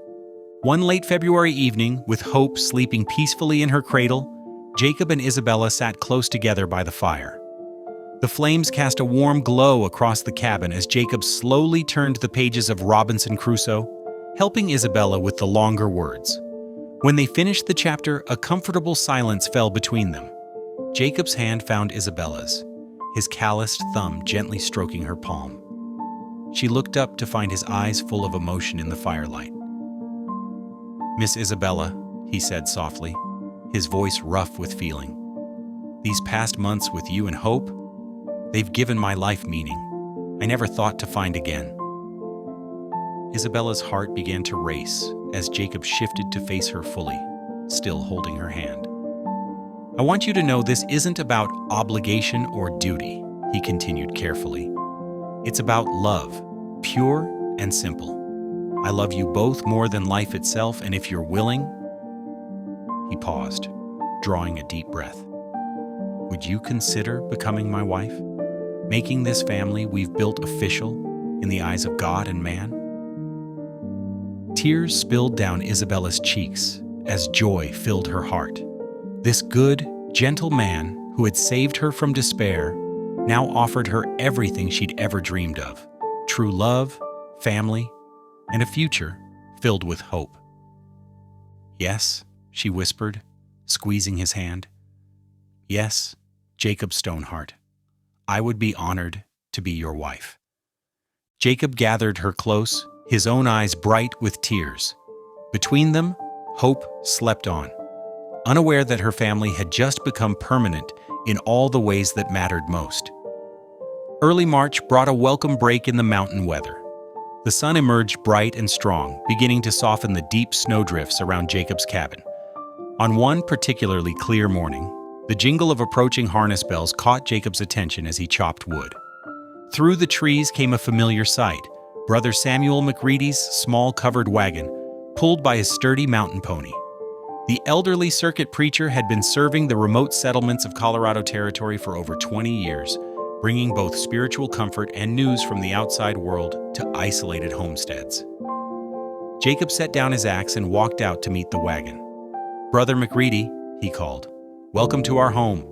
One late February evening, with Hope sleeping peacefully in her cradle, Jacob and Isabella sat close together by the fire. The flames cast a warm glow across the cabin as Jacob slowly turned the pages of Robinson Crusoe, helping Isabella with the longer words. When they finished the chapter, a comfortable silence fell between them. Jacob's hand found Isabella's, his calloused thumb gently stroking her palm. She looked up to find his eyes full of emotion in the firelight. "Miss Isabella," he said softly, his voice rough with feeling. "These past months with you and Hope, they've given my life meaning I never thought to find again." Isabella's heart began to race as Jacob shifted to face her fully, still holding her hand. "I want you to know this isn't about obligation or duty," he continued carefully. "It's about love, pure and simple. I love you both more than life itself, and if you're willing—" He paused, drawing a deep breath. "Would you consider becoming my wife? Making this family we've built official in the eyes of God and man?" Tears spilled down Isabella's cheeks as joy filled her heart. This good, gentle man who had saved her from despair now offered her everything she'd ever dreamed of: true love, family, and a future filled with hope. "Yes," she whispered, squeezing his hand. "Yes, Jacob Stoneheart, I would be honored to be your wife." Jacob gathered her close, his own eyes bright with tears. Between them, Hope slept on, unaware that her family had just become permanent in all the ways that mattered most. Early March brought a welcome break in the mountain weather. The sun emerged bright and strong, beginning to soften the deep snowdrifts around Jacob's cabin. On one particularly clear morning, the jingle of approaching harness bells caught Jacob's attention as he chopped wood. Through the trees came a familiar sight: Brother Samuel McReady's small covered wagon, pulled by a sturdy mountain pony. The elderly circuit preacher had been serving the remote settlements of Colorado Territory for over 20 years, bringing both spiritual comfort and news from the outside world to isolated homesteads. Jacob set down his axe and walked out to meet the wagon. "Brother McReady," he called, "welcome to our home."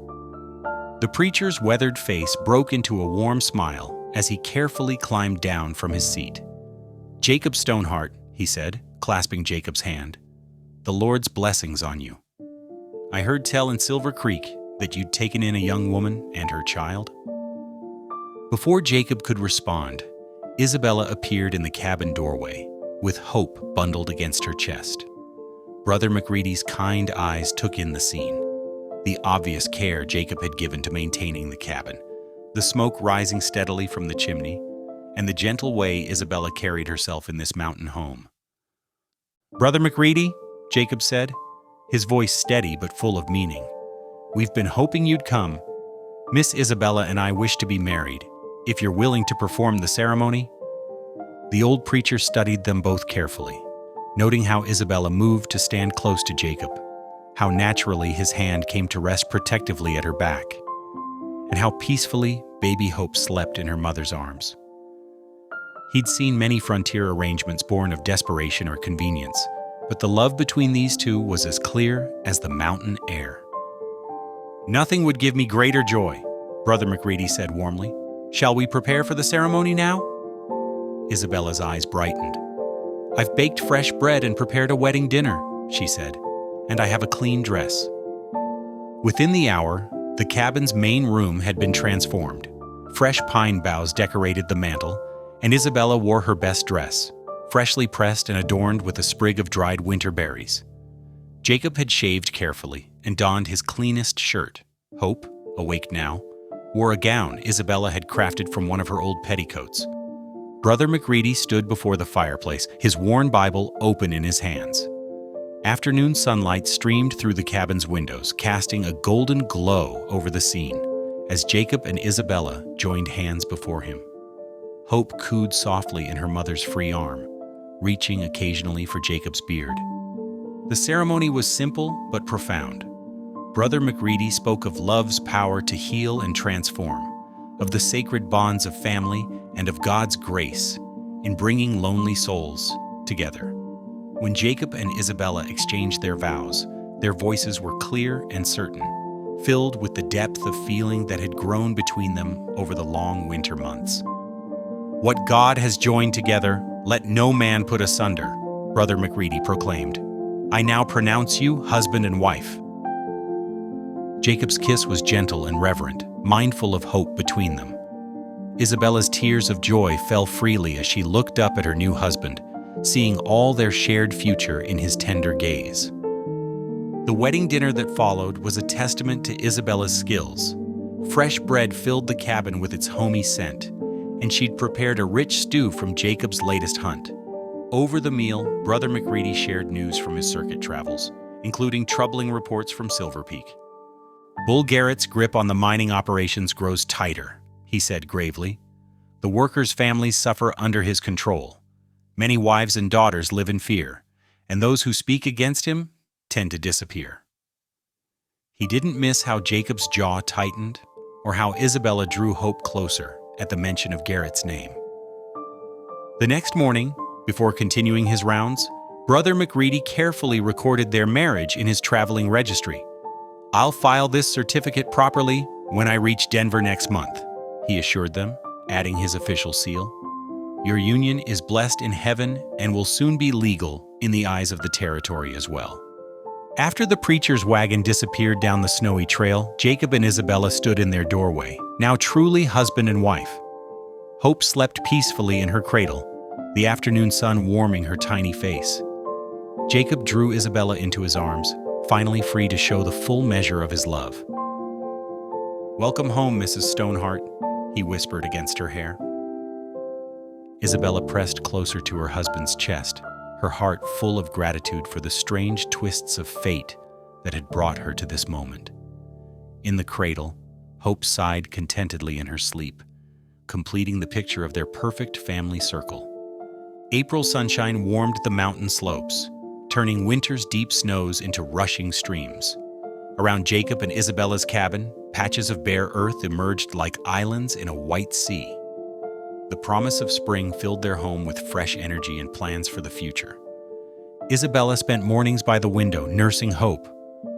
The preacher's weathered face broke into a warm smile as he carefully climbed down from his seat. "Jacob Stoneheart," he said, clasping Jacob's hand. "The Lord's blessings on you. I heard tell in Silver Creek that you'd taken in a young woman and her child." Before Jacob could respond, Isabella appeared in the cabin doorway, with hope bundled against her chest. Brother McReady's kind eyes took in the scene. The obvious care Jacob had given to maintaining the cabin, the smoke rising steadily from the chimney, and the gentle way Isabella carried herself in this mountain home. "Brother McReady," Jacob said, his voice steady but full of meaning, "we've been hoping you'd come. Miss Isabella and I wish to be married, if you're willing to perform the ceremony." The old preacher studied them both carefully, noting how Isabella moved to stand close to Jacob, how naturally his hand came to rest protectively at her back, and how peacefully baby Hope slept in her mother's arms. He'd seen many frontier arrangements born of desperation or convenience, but the love between these two was as clear as the mountain air. "Nothing would give me greater joy," Brother McReady said warmly. "Shall we prepare for the ceremony now?" Isabella's eyes brightened. "I've baked fresh bread and prepared a wedding dinner," she said, "and I have a clean dress." Within the hour, the cabin's main room had been transformed. Fresh pine boughs decorated the mantel, and Isabella wore her best dress, freshly pressed and adorned with a sprig of dried winter berries. Jacob had shaved carefully and donned his cleanest shirt. Hope, awake now, wore a gown Isabella had crafted from one of her old petticoats. Brother McReady stood before the fireplace, his worn Bible open in his hands. Afternoon sunlight streamed through the cabin's windows, casting a golden glow over the scene, as Jacob and Isabella joined hands before him. Hope cooed softly in her mother's free arm, reaching occasionally for Jacob's beard. The ceremony was simple but profound. Brother McReady spoke of love's power to heal and transform, of the sacred bonds of family and of God's grace in bringing lonely souls together. When Jacob and Isabella exchanged their vows, their voices were clear and certain, filled with the depth of feeling that had grown between them over the long winter months. "What God has joined together, let no man put asunder," Brother McReady proclaimed. "I now pronounce you husband and wife." Jacob's kiss was gentle and reverent, mindful of hope between them. Isabella's tears of joy fell freely as she looked up at her new husband, seeing all their shared future in his tender gaze. The wedding dinner that followed was a testament to Isabella's skills. Fresh bread filled the cabin with its homey scent, and she'd prepared a rich stew from Jacob's latest hunt. Over the meal, Brother McReady shared news from his circuit travels, including troubling reports from Silver Peak. "Bull Garrett's grip on the mining operations grows tighter," he said gravely. "The workers' families suffer under his control. Many wives and daughters live in fear, and those who speak against him tend to disappear." He didn't miss how Jacob's jaw tightened or how Isabella drew Hope closer at the mention of Garrett's name. The next morning, before continuing his rounds, Brother McReady carefully recorded their marriage in his traveling registry. "I'll file this certificate properly when I reach Denver next month," he assured them, adding his official seal. "Your union is blessed in heaven and will soon be legal in the eyes of the territory as well." After the preacher's wagon disappeared down the snowy trail, Jacob and Isabella stood in their doorway, now truly husband and wife. Hope slept peacefully in her cradle, the afternoon sun warming her tiny face. Jacob drew Isabella into his arms, finally free to show the full measure of his love. "Welcome home, Mrs. Stoneheart," he whispered against her hair. Isabella pressed closer to her husband's chest, her heart full of gratitude for the strange twists of fate that had brought her to this moment. In the cradle, Hope sighed contentedly in her sleep, completing the picture of their perfect family circle. April sunshine warmed the mountain slopes, turning winter's deep snows into rushing streams. Around Jacob and Isabella's cabin, patches of bare earth emerged like islands in a white sea. The promise of spring filled their home with fresh energy and plans for the future. Isabella spent mornings by the window nursing Hope,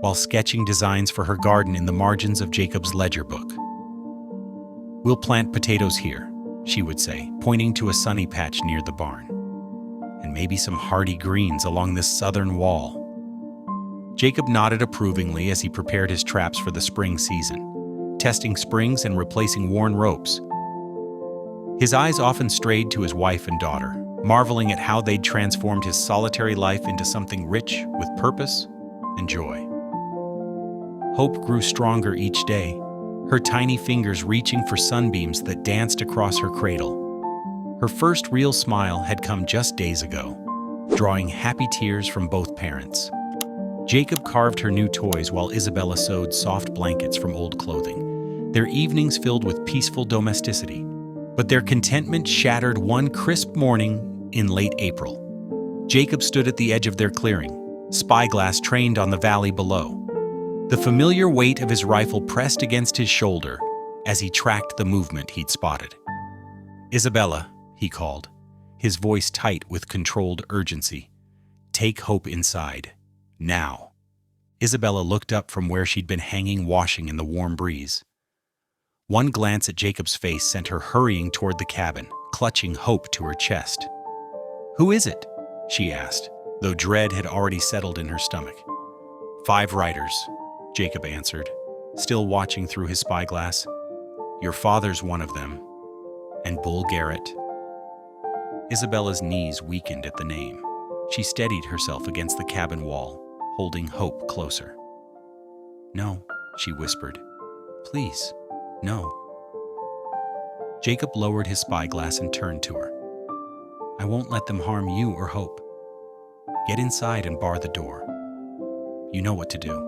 while sketching designs for her garden in the margins of Jacob's ledger book. "We'll plant potatoes here," she would say, pointing to a sunny patch near the barn. and maybe some hardy greens along this southern wall. Jacob nodded approvingly as he prepared his traps for the spring season, testing springs and replacing worn ropes. His eyes often strayed to his wife and daughter, marveling at how they'd transformed his solitary life into something rich with purpose and joy. Hope grew stronger each day, her tiny fingers reaching for sunbeams that danced across her cradle. Her first real smile had come just days ago, drawing happy tears from both parents. Jacob carved her new toys while Isabella sewed soft blankets from old clothing, their evenings filled with peaceful domesticity. But their contentment shattered one crisp morning in late April. Jacob stood at the edge of their clearing, spyglass trained on the valley below. The familiar weight of his rifle pressed against his shoulder as he tracked the movement he'd spotted. "Isabella," he called, his voice tight with controlled urgency. "Take Hope inside. Now." Isabella looked up from where she'd been hanging washing in the warm breeze. One glance at Jacob's face sent her hurrying toward the cabin, clutching Hope to her chest. "Who is it?" she asked, though dread had already settled in her stomach. "5 riders," Jacob answered, still watching through his spyglass. "Your father's one of them. And Bull Garrett." Isabella's knees weakened at the name. She steadied herself against the cabin wall, holding Hope closer. "No," she whispered. "Please, no." Jacob lowered his spyglass and turned to her. "I won't let them harm you or Hope. Get inside and bar the door. You know what to do."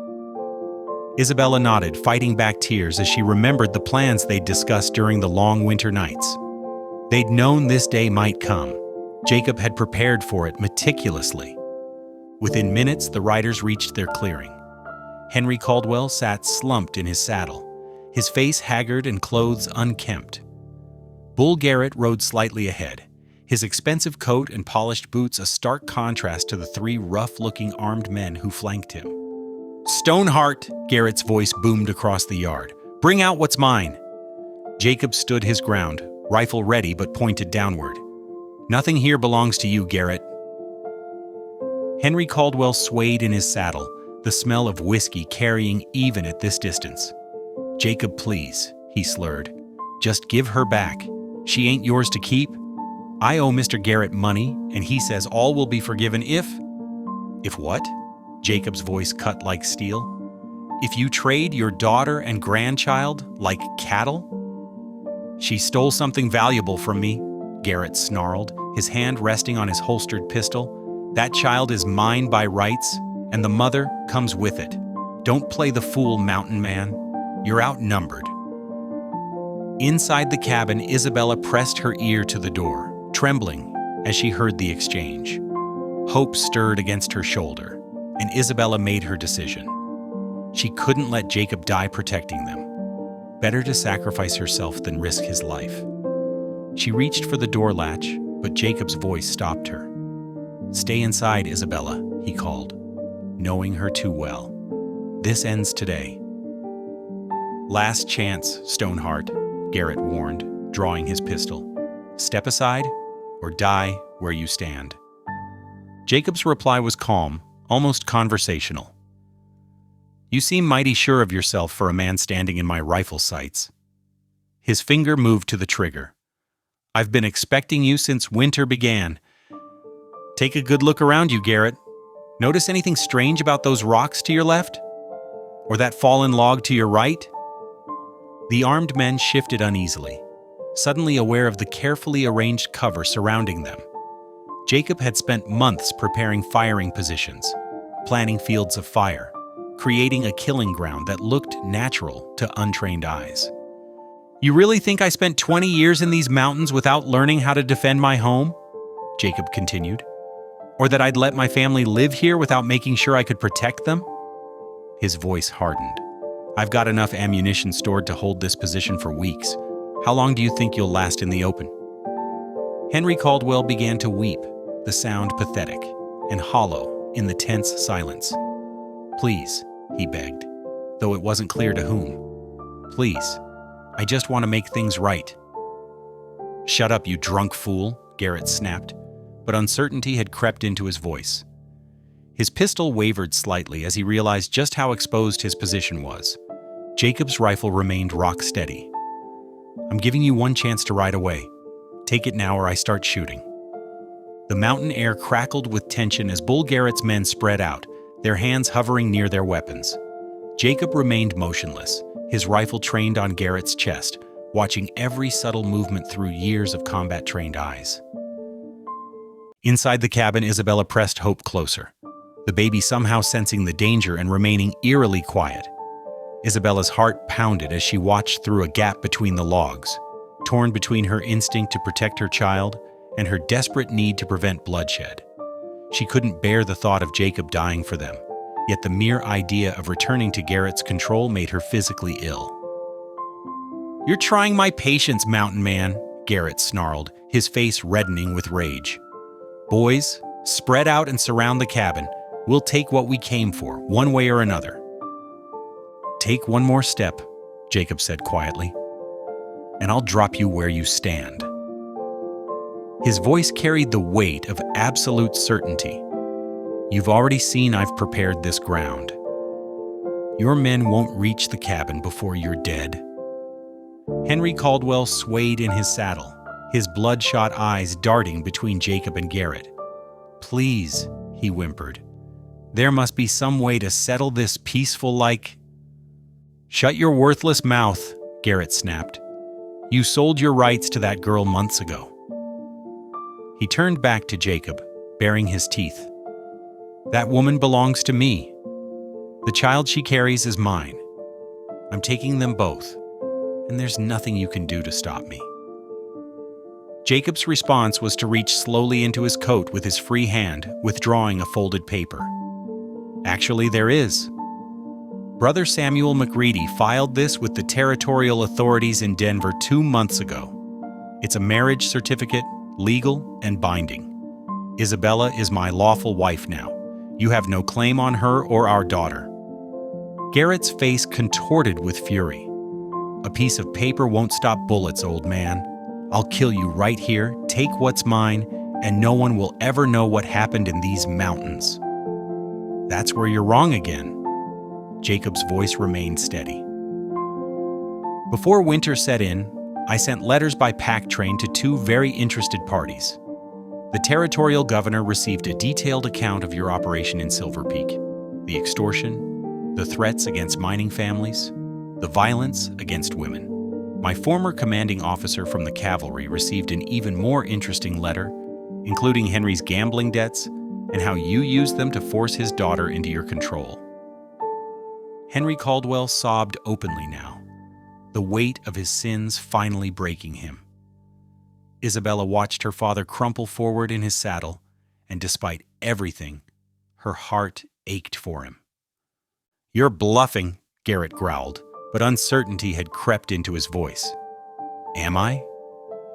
Isabella nodded, fighting back tears as she remembered the plans they'd discussed during the long winter nights. They'd known this day might come. Jacob had prepared for it meticulously. Within minutes, the riders reached their clearing. Henry Caldwell sat slumped in his saddle, his face haggard and clothes unkempt. Bull Garrett rode slightly ahead, his expensive coat and polished boots a stark contrast to the 3 rough-looking armed men who flanked him. "Stoneheart," Garrett's voice boomed across the yard. "Bring out what's mine." Jacob stood his ground, rifle ready but pointed downward. "Nothing here belongs to you, Garrett." Henry Caldwell swayed in his saddle, the smell of whiskey carrying even at this distance. "Jacob, please," he slurred. "Just give her back. She ain't yours to keep. I owe Mr. Garrett money, and he says all will be forgiven if..." "If what?" Jacob's voice cut like steel. "If you trade your daughter and grandchild like cattle?" "She stole something valuable from me," Garrett snarled, his hand resting on his holstered pistol. "That child is mine by rights, and the mother comes with it. Don't play the fool, mountain man. You're outnumbered." Inside the cabin, Isabella pressed her ear to the door, trembling as she heard the exchange. Hope stirred against her shoulder, and Isabella made her decision. She couldn't let Jacob die protecting them. Better to sacrifice herself than risk his life. She reached for the door latch, but Jacob's voice stopped her. "Stay inside, Isabella," he called, knowing her too well. "This ends today." "Last chance, Stoneheart," Garrett warned, drawing his pistol. "Step aside or die where you stand." Jacob's reply was calm, almost conversational. "You seem mighty sure of yourself for a man standing in my rifle sights." His finger moved to the trigger. "I've been expecting you since winter began. Take a good look around you, Garrett. Notice anything strange about those rocks to your left? Or that fallen log to your right?" The armed men shifted uneasily, suddenly aware of the carefully arranged cover surrounding them. Jacob had spent months preparing firing positions, planning fields of fire, creating a killing ground that looked natural to untrained eyes. "You really think I spent 20 years in these mountains without learning how to defend my home?" Jacob continued. "Or that I'd let my family live here without making sure I could protect them?" His voice hardened. "I've got enough ammunition stored to hold this position for weeks. How long do you think you'll last in the open?" Henry Caldwell began to weep, the sound pathetic and hollow in the tense silence. "Please," he begged, though it wasn't clear to whom. "Please, I just want to make things right." "Shut up, you drunk fool," Garrett snapped, but uncertainty had crept into his voice. His pistol wavered slightly as he realized just how exposed his position was. Jacob's rifle remained rock steady. "I'm giving you one chance to ride away. Take it now or I start shooting." The mountain air crackled with tension as Bull Garrett's men spread out, their hands hovering near their weapons. Jacob remained motionless, his rifle trained on Garrett's chest, watching every subtle movement through years of combat-trained eyes. Inside the cabin, Isabella pressed Hope closer, the baby somehow sensing the danger and remaining eerily quiet. Isabella's heart pounded as she watched through a gap between the logs, torn between her instinct to protect her child and her desperate need to prevent bloodshed. She couldn't bear the thought of Jacob dying for them, yet the mere idea of returning to Garrett's control made her physically ill. "You're trying my patience, Mountain Man," Garrett snarled, his face reddening with rage. "Boys, spread out and surround the cabin. We'll take what we came for, one way or another." "Take one more step," Jacob said quietly, "and I'll drop you where you stand." His voice carried the weight of absolute certainty. "You've already seen I've prepared this ground. Your men won't reach the cabin before you're dead." Henry Caldwell swayed in his saddle, his bloodshot eyes darting between Jacob and Garrett. "Please," he whimpered. "There must be some way to settle this peaceful-like—" "Shut your worthless mouth," Garrett snapped. "You sold your rights to that girl months ago." He turned back to Jacob, baring his teeth. "That woman belongs to me. The child she carries is mine. I'm taking them both, and there's nothing you can do to stop me." Jacob's response was to reach slowly into his coat with his free hand, withdrawing a folded paper. "Actually, there is. Brother Samuel McReady filed this with the territorial authorities in Denver 2 months ago. It's a marriage certificate, legal and binding. Isabella is my lawful wife now. You have no claim on her or our daughter." Garrett's face contorted with fury. "A piece of paper won't stop bullets, old man. I'll kill you right here, take what's mine, and no one will ever know what happened in these mountains." "That's where you're wrong again." Jacob's voice remained steady. "Before winter set in, I sent letters by pack train to 2 very interested parties. The territorial governor received a detailed account of your operation in Silver Peak, the extortion, the threats against mining families, the violence against women. My former commanding officer from the cavalry received an even more interesting letter, including Henry's gambling debts and how you used them to force his daughter into your control." Henry Caldwell sobbed openly now, the weight of his sins finally breaking him. Isabella watched her father crumple forward in his saddle, and despite everything, her heart ached for him. "You're bluffing," Garrett growled, but uncertainty had crept into his voice. "Am I?"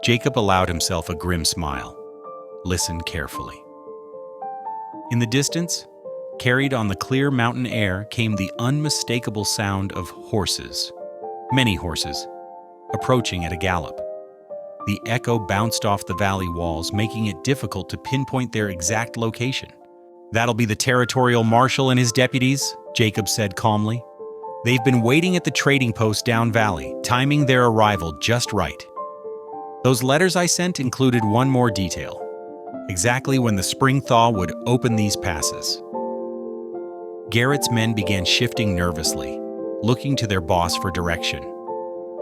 Jacob allowed himself a grim smile. "Listen carefully." In the distance, carried on the clear mountain air, came the unmistakable sound of horses. Many horses, approaching at a gallop. The echo bounced off the valley walls, making it difficult to pinpoint their exact location. "That'll be the territorial marshal and his deputies," Jacob said calmly. "They've been waiting at the trading post down valley, timing their arrival just right." Those letters I sent included one more detail: exactly when the spring thaw would open these passes. Garrett's men began shifting nervously, looking to their boss for direction.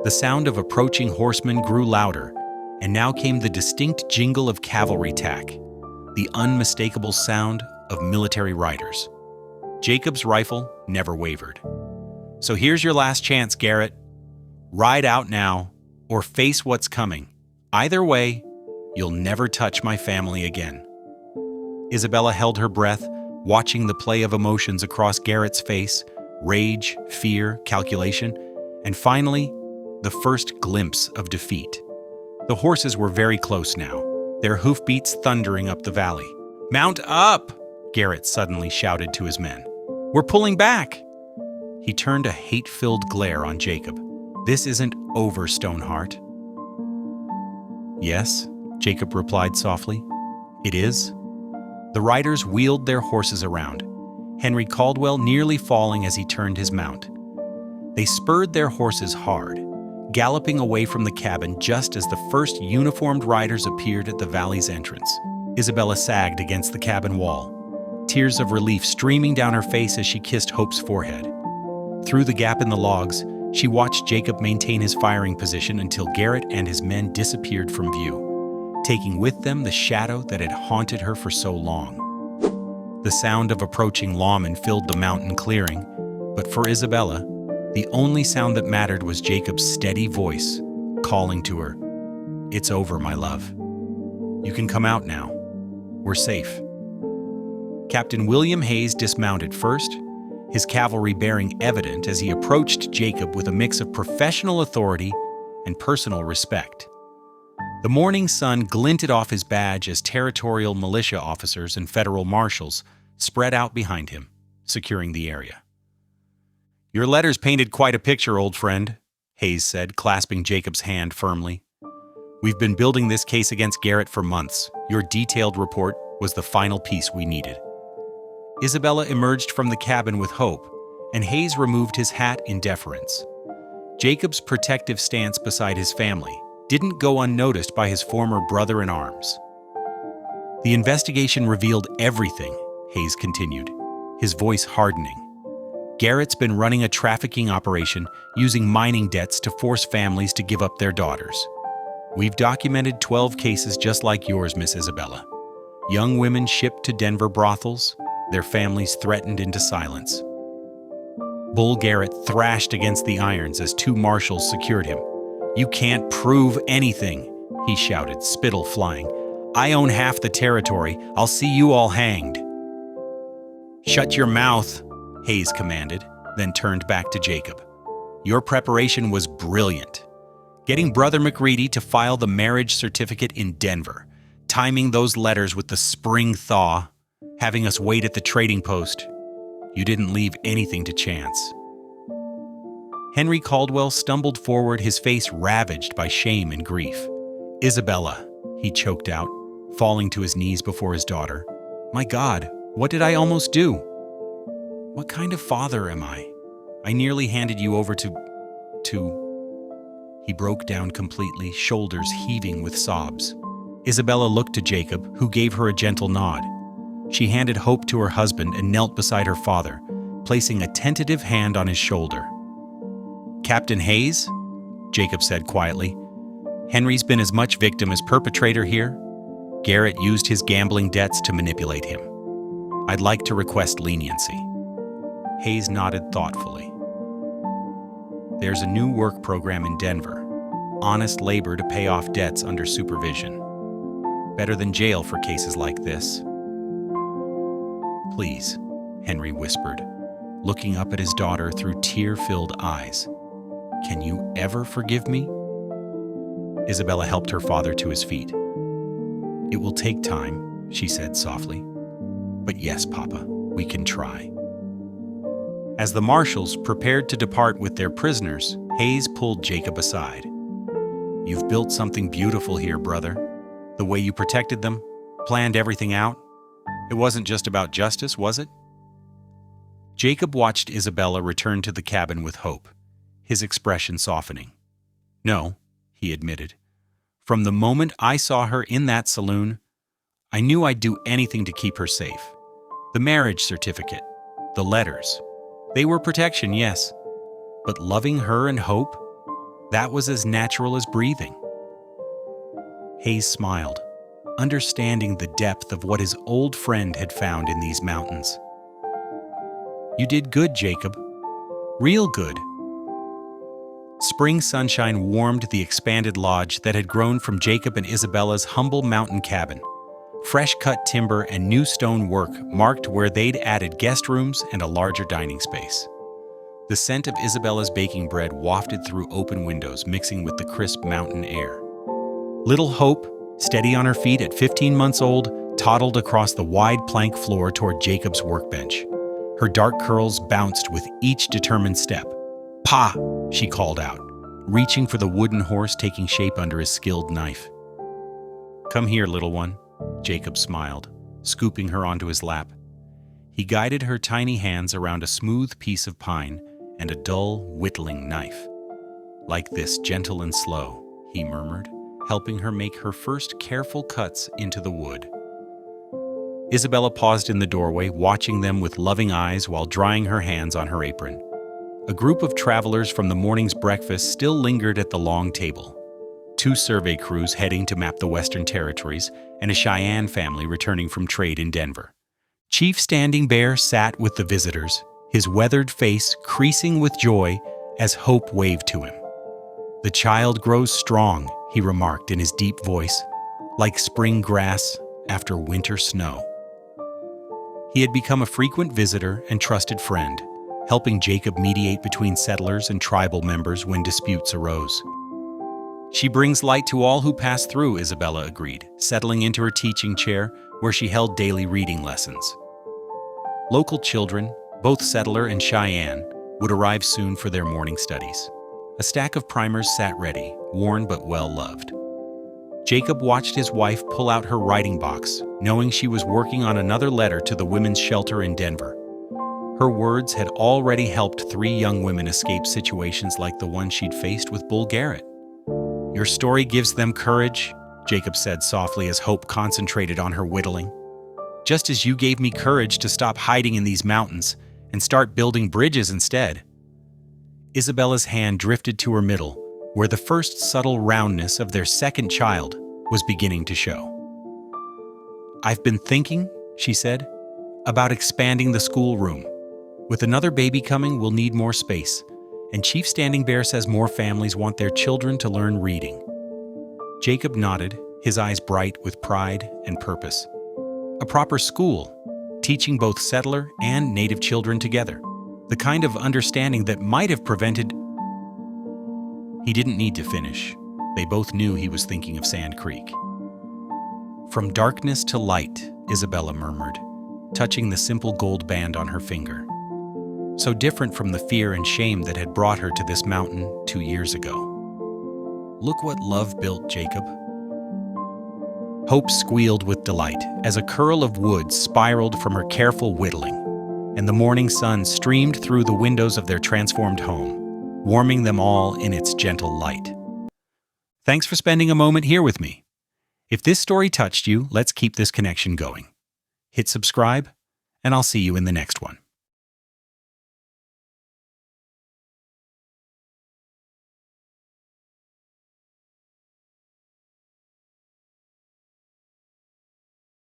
The sound of approaching horsemen grew louder, and now came the distinct jingle of cavalry tack, the unmistakable sound of military riders. Jacob's rifle never wavered. "So here's your last chance, Garrett. Ride out now, or face what's coming. Either way, you'll never touch my family again." Isabella held her breath, watching the play of emotions across Garrett's face: rage, fear, calculation, and finally, the first glimpse of defeat. The horses were very close now, their hoofbeats thundering up the valley. "Mount up!" Garrett suddenly shouted to his men. "We're pulling back!" He turned a hate-filled glare on Jacob. "This isn't over, Stoneheart." "Yes," Jacob replied softly. "It is?" The riders wheeled their horses around, Henry Caldwell nearly falling as he turned his mount. They spurred their horses hard, galloping away from the cabin just as the first uniformed riders appeared at the valley's entrance. Isabella sagged against the cabin wall, tears of relief streaming down her face as she kissed Hope's forehead. Through the gap in the logs, she watched Jacob maintain his firing position until Garrett and his men disappeared from view, taking with them the shadow that had haunted her for so long. The sound of approaching lawmen filled the mountain clearing, but for Isabella, the only sound that mattered was Jacob's steady voice, calling to her, "It's over, my love. You can come out now. We're safe." Captain William Hayes dismounted first, his cavalry bearing evident as he approached Jacob with a mix of professional authority and personal respect. The morning sun glinted off his badge as territorial militia officers and federal marshals spread out behind him, securing the area. "Your letters painted quite a picture, old friend," Hayes said, clasping Jacob's hand firmly. "We've been building this case against Garrett for months. Your detailed report was the final piece we needed." Isabella emerged from the cabin with Hope, and Hayes removed his hat in deference. Jacob's protective stance beside his family didn't go unnoticed by his former brother-in-arms. "The investigation revealed everything," Hayes continued, his voice hardening. "Garrett's been running a trafficking operation using mining debts to force families to give up their daughters. We've documented 12 cases just like yours, Miss Isabella. Young women shipped to Denver brothels, their families threatened into silence." Bull Garrett thrashed against the irons as two marshals secured him. "You can't prove anything," he shouted, spittle flying. "I own half the territory. I'll see you all hanged." "Shut your mouth," Hayes commanded, then turned back to Jacob. "Your preparation was brilliant. Getting Brother McReady to file the marriage certificate in Denver, timing those letters with the spring thaw, having us wait at the trading post. You didn't leave anything to chance." Henry Caldwell stumbled forward, his face ravaged by shame and grief. "Isabella," he choked out, falling to his knees before his daughter. "My God, what did I almost do? What kind of father am I? I nearly handed you over to... He broke down completely, shoulders heaving with sobs. Isabella looked to Jacob, who gave her a gentle nod. She handed Hope to her husband and knelt beside her father, placing a tentative hand on his shoulder. "Captain Hayes," Jacob said quietly, "Henry's been as much victim as perpetrator here. Garrett used his gambling debts to manipulate him. I'd like to request leniency." Hayes nodded thoughtfully. "There's a new work program in Denver. Honest labor to pay off debts under supervision. Better than jail for cases like this." "Please," Henry whispered, looking up at his daughter through tear-filled eyes. "Can you ever forgive me?" Isabella helped her father to his feet. "It will take time," she said softly. "But yes, Papa, we can try." As the marshals prepared to depart with their prisoners, Hayes pulled Jacob aside. "You've built something beautiful here, brother. The way you protected them, planned everything out. It wasn't just about justice, was it?" Jacob watched Isabella return to the cabin with Hope, his expression softening. "No," he admitted. "From the moment I saw her in that saloon, I knew I'd do anything to keep her safe. The marriage certificate, the letters, they were protection, yes. But loving her and Hope, that was as natural as breathing." Hayes smiled, understanding the depth of what his old friend had found in these mountains. "You did good, Jacob. Real good." Spring sunshine warmed the expanded lodge that had grown from Jacob and Isabella's humble mountain cabin. Fresh-cut timber and new stone work marked where they'd added guest rooms and a larger dining space. The scent of Isabella's baking bread wafted through open windows, mixing with the crisp mountain air. Little Hope, steady on her feet at 15 months old, toddled across the wide plank floor toward Jacob's workbench. Her dark curls bounced with each determined step. "Pa!" she called out, reaching for the wooden horse taking shape under his skilled knife. "Come here, little one," Jacob smiled, scooping her onto his lap. He guided her tiny hands around a smooth piece of pine and a dull, whittling knife. "Like this, gentle and slow," he murmured, helping her make her first careful cuts into the wood. Isabella paused in the doorway, watching them with loving eyes while drying her hands on her apron. A group of travelers from the morning's breakfast still lingered at the long table. 2 survey crews heading to map the Western Territories, and a Cheyenne family returning from trade in Denver. Chief Standing Bear sat with the visitors, his weathered face creasing with joy as hope waved to him. "The child grows strong," he remarked in his deep voice, "like spring grass after winter snow." He had become a frequent visitor and trusted friend, helping Jacob mediate between settlers and tribal members when disputes arose. "She brings light to all who pass through," Isabella agreed, settling into her teaching chair where she held daily reading lessons. Local children, both settler and Cheyenne, would arrive soon for their morning studies. A stack of primers sat ready, worn but well-loved. Jacob watched his wife pull out her writing box, knowing she was working on another letter to the women's shelter in Denver. Her words had already helped 3 young women escape situations like the one she'd faced with Bull Garrett. "Your story gives them courage," Jacob said softly as Hope concentrated on her whittling. "Just as you gave me courage to stop hiding in these mountains and start building bridges instead." Isabella's hand drifted to her middle, where the first subtle roundness of their second child was beginning to show. "I've been thinking," she said, "about expanding the schoolroom. With another baby coming, we'll need more space, and Chief Standing Bear says more families want their children to learn reading." Jacob nodded, his eyes bright with pride and purpose. A proper school, teaching both settler and native children together. The kind of understanding that might have prevented... He didn't need to finish. They both knew he was thinking of Sand Creek. "From darkness to light," Isabella murmured, touching the simple gold band on her finger. So different from the fear and shame that had brought her to this mountain 2 years ago. "Look what love built, Jacob." Hope squealed with delight as a curl of wood spiraled from her careful whittling, and the morning sun streamed through the windows of their transformed home, warming them all in its gentle light. Thanks for spending a moment here with me. If this story touched you, let's keep this connection going. Hit subscribe, and I'll see you in the next one.